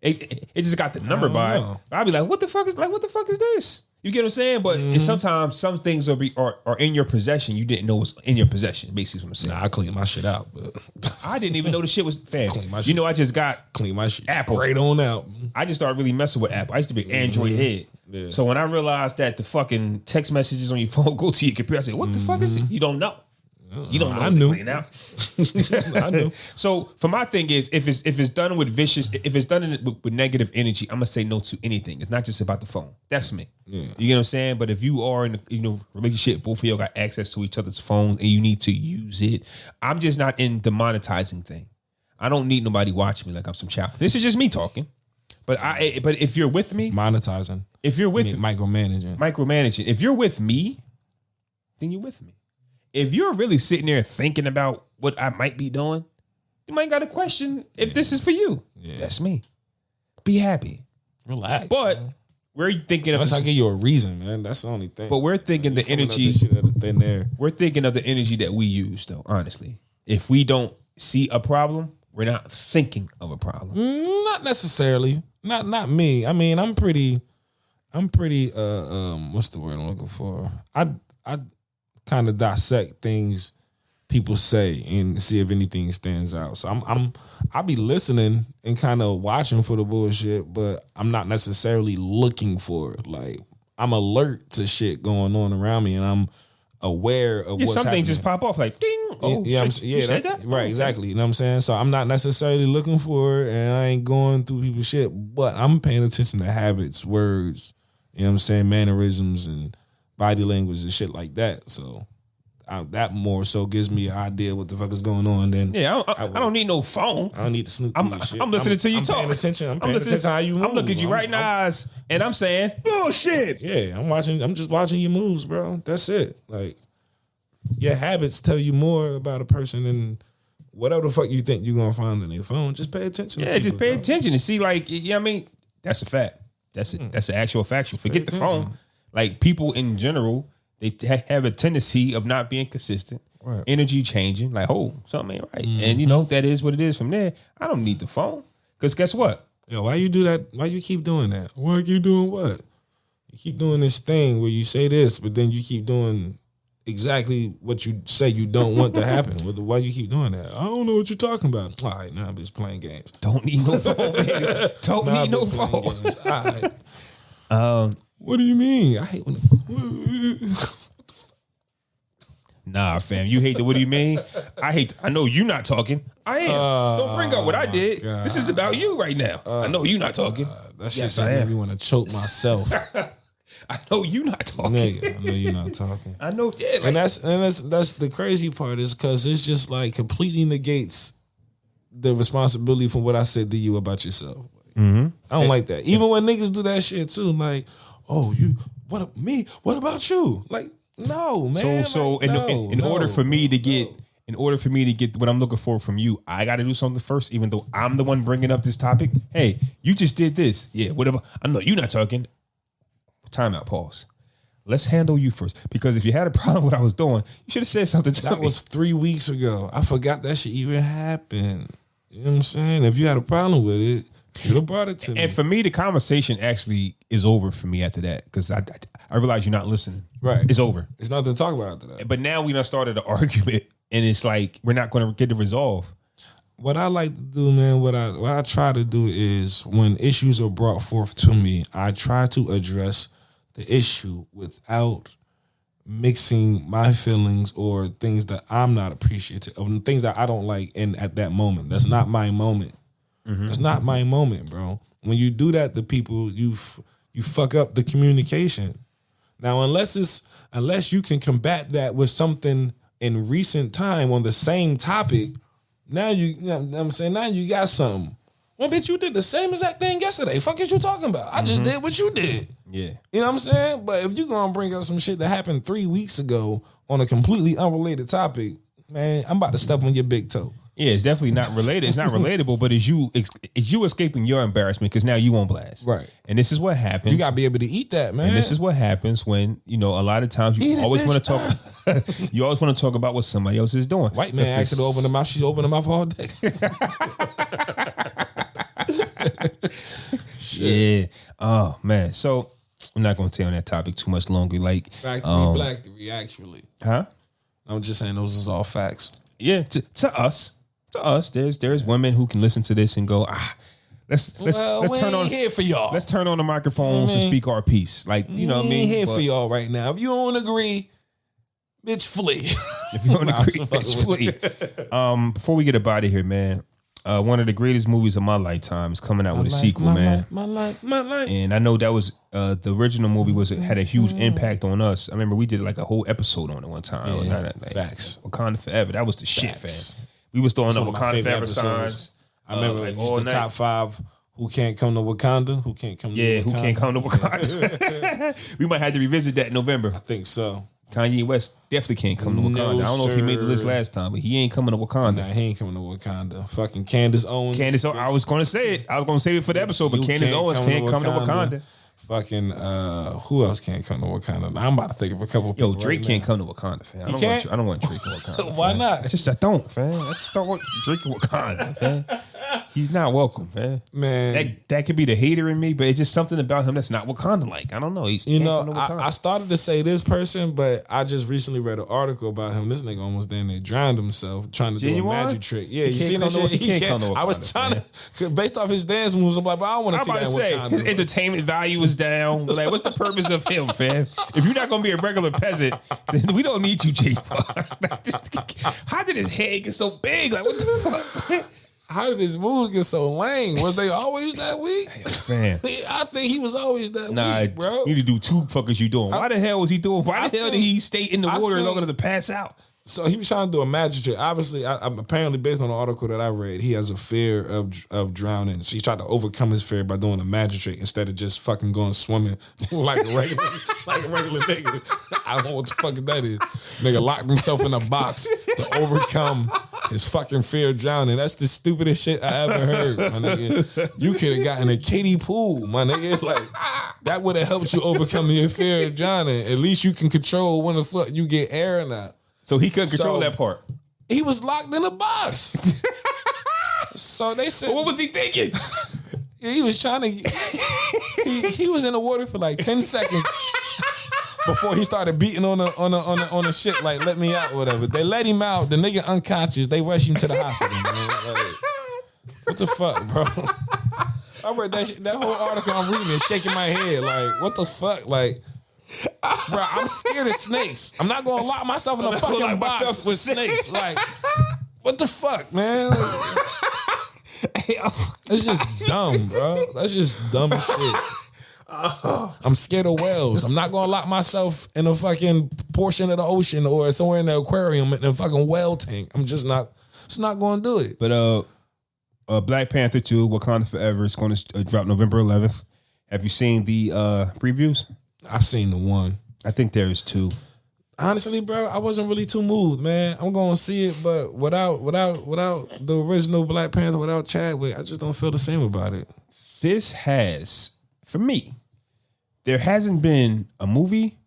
It just got the number by it. I'll be like, what the fuck is this? You get what I'm saying? But sometimes some things are in your possession. You didn't know was in your possession. Basically, what I'm saying. Nah, I clean my shit out, but I didn't even know the shit was fam. I just got clean my shit Apple right on out. I just started really messing with Apple. I used to be an Android head. Yeah. So when I realized that the fucking text messages on your phone go to your computer, I said, what the fuck is it? You don't know. You don't know. I knew. I knew. So for my thing is, if it's done with with negative energy, I'm gonna say no to anything. It's not just about the phone. That's me. Yeah. You get what I'm saying? But if you are in a relationship, both of y'all got access to each other's phones and you need to use it. I'm just not in the monetizing thing. I don't need nobody watching me like I'm some child. This is just me talking. But if you're with me, monetizing. If you're with me, micromanaging. If you're with me, then you're with me. If you're really sitting there thinking about what I might be doing, you might got to question if this is for you. Yeah. That's me. Be happy. Relax. But we're thinking of... Unless I give you a reason, man. That's the only thing. But we're thinking the energy... We're thinking of the energy that we use, though, honestly. If we don't see a problem, we're not thinking of a problem. Not necessarily. Not me. I mean, I'm pretty... what's the word I'm looking for? I kind of dissect things people say and see if anything stands out. So I'll be listening and kind of watching for the bullshit, but I'm not necessarily looking for it. Like, I'm alert to shit going on around me and I'm aware of what's happening. Some things just pop off like ding. Oh, yeah, you said that? Right, exactly. You know what I'm saying? So I'm not necessarily looking for it and I ain't going through people's shit, but I'm paying attention to habits, words, you know what I'm saying, mannerisms and body language and shit like that. So that more so gives me an idea what the fuck is going on. Then I don't need no phone. I don't need to snoop through your shit. I'm listening to you talk. I'm paying attention how you move. I'm looking at you right in the eyes and I'm saying bullshit. Yeah, I'm just watching your moves, bro. That's it. Like, your habits tell you more about a person than whatever the fuck you think you're gonna find on their phone. Just pay attention. Yeah, just pay attention and see, like, you know what I mean? That's a fact. That's it. That's the actual fact. Forget the phone. Like, people in general, they have a tendency of not being consistent, right. Energy changing, like, oh, something ain't right. Mm-hmm. And, that is what it is from there. I don't need the phone. Because guess what? Yo, why you do that? Why you keep doing that? Why you doing what? You keep doing this thing where you say this, but then you keep doing exactly what you say you don't want to happen. Why you keep doing that? I don't know what you're talking about. All right, now I'm just playing games. Don't need no phone, baby. Don't need no phone. All right. What do you mean? I hate when... Nah, fam. You hate the what do you mean? I know you not talking. I am. Don't bring up what I did. God. This is about you right now. I know you not talking. That shit made me want to choke myself. I know you not talking. Nigga, I know you not talking. I know, yeah. And that's the crazy part is because it's just like completely negates the responsibility for what I said to you about yourself. Mm-hmm. I don't like that. Even when niggas do that shit too, like, oh, what about you? Like, no, man. In order for me to get what I'm looking for from you, I got to do something first, even though I'm the one bringing up this topic. Hey, you just did this. Yeah, whatever. I know you're not talking. Time out, pause. Let's handle you first. Because if you had a problem with what I was doing, you should have said something to me. That was 3 weeks ago. I forgot that shit even happened. You know what I'm saying? If you had a problem with it, you'd have brought it to me. And for me, the conversation actually is over for me after that. Because I realize you're not listening. Right. It's over. There's nothing to talk about after that. But now we done started an argument. And it's like, we're not going to get the resolve. What I like to do, man, what I try to do is when issues are brought forth to me, I try to address the issue without mixing my feelings or things that I'm not appreciative of, things that I don't like at that moment. That's not my moment. That's not my moment, bro. When you do that to people, you fuck up the communication. Now, unless you can combat that with something in recent time on the same topic, now you know what I'm saying? Now you got something. Well, bitch, you did the same exact thing yesterday. Fuck is you talking about? I just did what you did. Yeah. You know what I'm saying? But if you gonna bring up some shit that happened 3 weeks ago on a completely unrelated topic, man, I'm about to step on your big toe. Yeah, it's definitely not related. It's not relatable, but it's you escaping your embarrassment because now you on blast. Right. And this is what happens. You gotta be able to eat that, man. And this is what happens when, a lot of times you always want to talk you always want to talk about what somebody else is doing. White man asked her to open the mouth, she's opened the mouth all day. Yeah. Oh man. So I'm not gonna stay on that topic too much longer. Like Fact to be black to be actually. Huh? I'm just saying those is all facts. Yeah, to us, there's women who can listen to this and go, let's turn on here for y'all. Let's turn on the microphones and speak our piece. Like, you know what I mean? Here for y'all right now. If you don't agree, bitch, flee. If you don't agree, bitch, flee. Before we get up out of here, man, one of the greatest movies of my lifetime is coming out with a sequel, man. My life. And I know that was the original movie had a huge impact on us. I remember we did like a whole episode on it one time. Yeah, facts. Wakanda Forever. That was the shit, fam. We was throwing up Wakanda Forever signs. I remember like all the top 5 who can't come to Wakanda, who can't come to Wakanda. Who can't come to Wakanda. We might have to revisit that in November. I think so. Kanye West definitely can't come to Wakanda. No, I don't know if he made the list last time, but he ain't coming to Wakanda. Nah, he ain't coming to Wakanda. Fucking Candace Owens. I was going to say it. I was going to save it for the episode, but Candace Owens can't come to Wakanda. Fucking who else can't come to Wakanda? I'm about to think of a couple people. Yo, Drake right can't now. come to Wakanda, fam. I don't want Drake in Wakanda. Why fam. not? I don't, fam. I just don't want Drake in Wakanda, fam. He's not welcome, man. That could be the hater in me, but it's just something about him that's not Wakanda like. I don't know. I started to say this person, but I just recently read an article about him. This nigga almost damn near drowned himself trying to do a magic trick. Yeah, you seen that shit? He can't come to Wakanda, I was trying to, based off his dance moves, I'm like, but I don't want to see that in Wakanda. His entertainment value is down. Like, what's the purpose of him, fam? If you're not gonna be a regular peasant, then we don't need you, J. How did his head get so big? Like, what the fuck? How did his moves get so lame? Was they always that weak? Man. I think he was always that weak, bro. You need to do two fuckers you doing. Why the hell was he doing? Why the hell did he stay in the water long enough to pass out? So he was trying to do a magic trick. Obviously, apparently based on the article that I read, he has a fear of drowning. So he tried to overcome his fear by doing a magic trick instead of just fucking going swimming like a regular nigga. I don't know what the fuck that is. Nigga locked himself in a box to overcome his fucking fear of drowning. That's the stupidest shit I ever heard, my nigga. You could have gotten a kiddie pool, my nigga. Like, that would have helped you overcome your fear of drowning. At least you can control when the fuck you get air or not. So he couldn't control that part. He was locked in a box. So they said, but what was he thinking? He was trying to. He was in the water for like 10 seconds before he started beating on the shit like let me out or whatever. They let him out. The nigga unconscious. They rush him to the hospital. Man. Like, what the fuck, bro? I read that whole article. I'm reading it, shaking my head like, what the fuck, like. Bro, I'm scared of snakes. I'm not gonna lock myself in a fucking box with snakes. Like, what the fuck, man? That's just dumb, bro. That's just dumb as shit. I'm scared of whales. I'm not gonna lock myself in a fucking portion of the ocean or somewhere in the aquarium in a fucking whale tank. I'm just not gonna do it. But Black Panther 2, Wakanda Forever is going to drop November 11th. Have you seen the previews? I've seen the one. I think there is 2. Honestly, bro, I wasn't really too moved, man. I'm gonna see it, but without the original Black Panther, without Chadwick, I just don't feel the same about it. This has, for me, there hasn't been a movie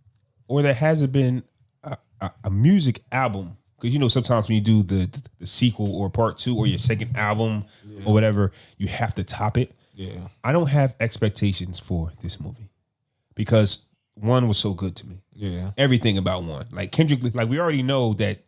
or there hasn't been a music album. Because, you know, sometimes when you do the sequel or part 2 or your second album or whatever, you have to top it. Yeah. I don't have expectations for this movie. Because one was so good to me. Yeah. Everything about one. Like Kendrick, like we already know that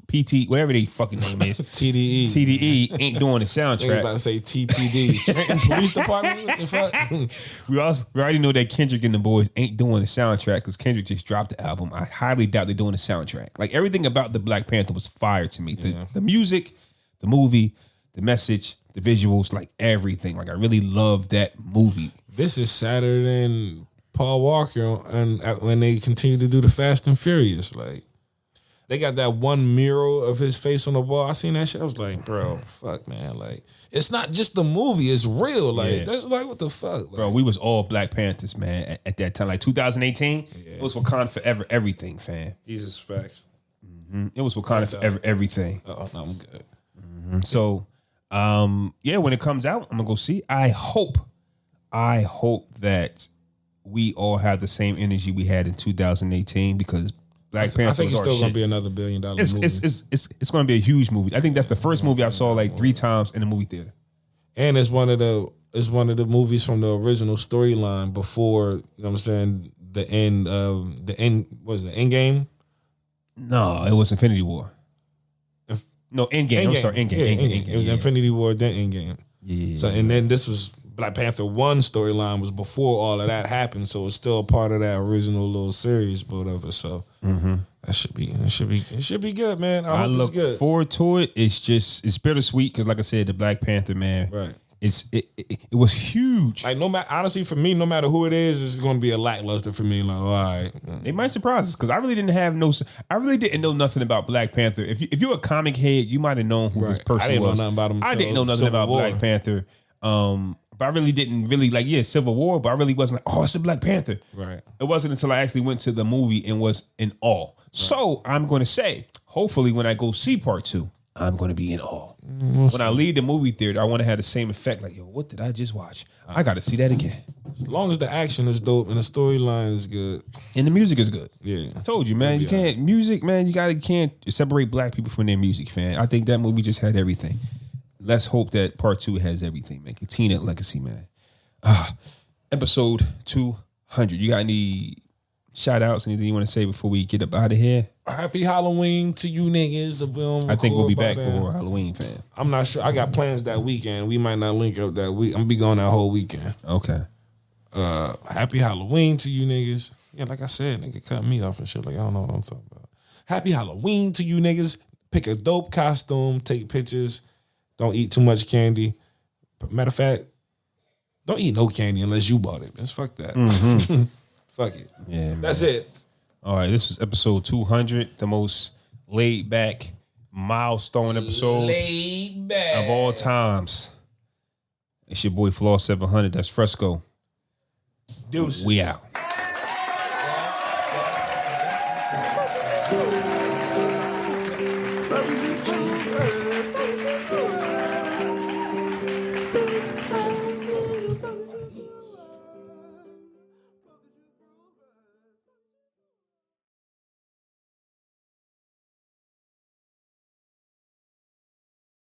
PT, whatever they fucking name is, TDE. TDE ain't doing the They about soundtrack. to say TPD. Trenton Police Department? What the fuck? We already know that Kendrick and the boys ain't doing the soundtrack because Kendrick just dropped the album. I highly doubt they're doing the soundtrack. Like everything about the Black Panther was fire to me. The music, the movie, the message, the visuals, like everything. Like I really love that movie. This is sadder than Paul Walker and when they continue to do the Fast and Furious. Like they got that one mural of his face on the wall. I seen that shit. I was like, bro, fuck, man. Like it's not just the movie; it's real. Like that's like what the fuck, like, Bro, we was all Black Panthers, man, at that time. Like 2018, it was Wakanda Forever, everything, fam. Jesus facts. It was Wakanda Forever, everything. Oh no, I'm good. So, yeah, when it comes out, I'm gonna go see. I hope that we all have the same energy we had in 2018 because Black Panther. I think was it's our still gonna shit. be another $1 billion movie. It's going to be a huge movie. I think that's the first movie I saw like 3 times in the movie theater. And it's one of the movies from the original storyline before, you know what I'm saying, the end was the end game? No, it was Infinity War. No, Endgame. I'm sorry, Endgame. Endgame. It was Infinity War, then Endgame. Yeah. So and then this was Black Panther 1 storyline was before all of that happened, so it's still a part of that original little series, but whatever. So it should be good, man. I hope look it's good. forward to it. It's bittersweet because, like I said, the Black Panther, man. Right. It was huge. Like honestly, for me, no matter who it is, it's going to be a lackluster for me. Like, all right, They might surprise us because I really didn't know nothing about Black Panther. If you're a comic head, you might have known who this person was. I didn't know nothing about him. I didn't know nothing about Black Panther. But I really didn't Civil War, but I really wasn't like, oh, it's the Black Panther. Right. It wasn't until I actually went to the movie and was in awe. Right. So I'm going to say, hopefully when I go see part 2, I'm going to be in awe. When I leave the movie theater, I want to have the same effect. Like, yo, what did I just watch? I got to see that again. As long as the action is dope and the storyline is good. And the music is good. Yeah. I told you, man, you can't separate Black people from their music, fan. I think that movie just had everything. Let's hope that part 2 has everything, man. Continue that legacy, man. Episode 200. You got any shout outs, anything you want to say before we get up out of here? Happy Halloween to you niggas. I think we'll be back before Halloween, fam. I'm not sure. I got plans that weekend. We might not link up that week. I'm gonna be gone that whole weekend. Okay. Happy Halloween to you niggas. Yeah, like I said, nigga cut me off and shit. Like I don't know what I'm talking about. Happy Halloween to you niggas. Pick a dope costume. Take pictures. Don't eat too much candy. Matter of fact, don't eat no candy unless you bought it. Just fuck that. Fuck it. Yeah, man. That's it. All right, this was episode 200, the most laid back milestone episode Laid back of all times. It's your boy Flaw 700. That's Fresco. Deuces. We out. Fuck with me,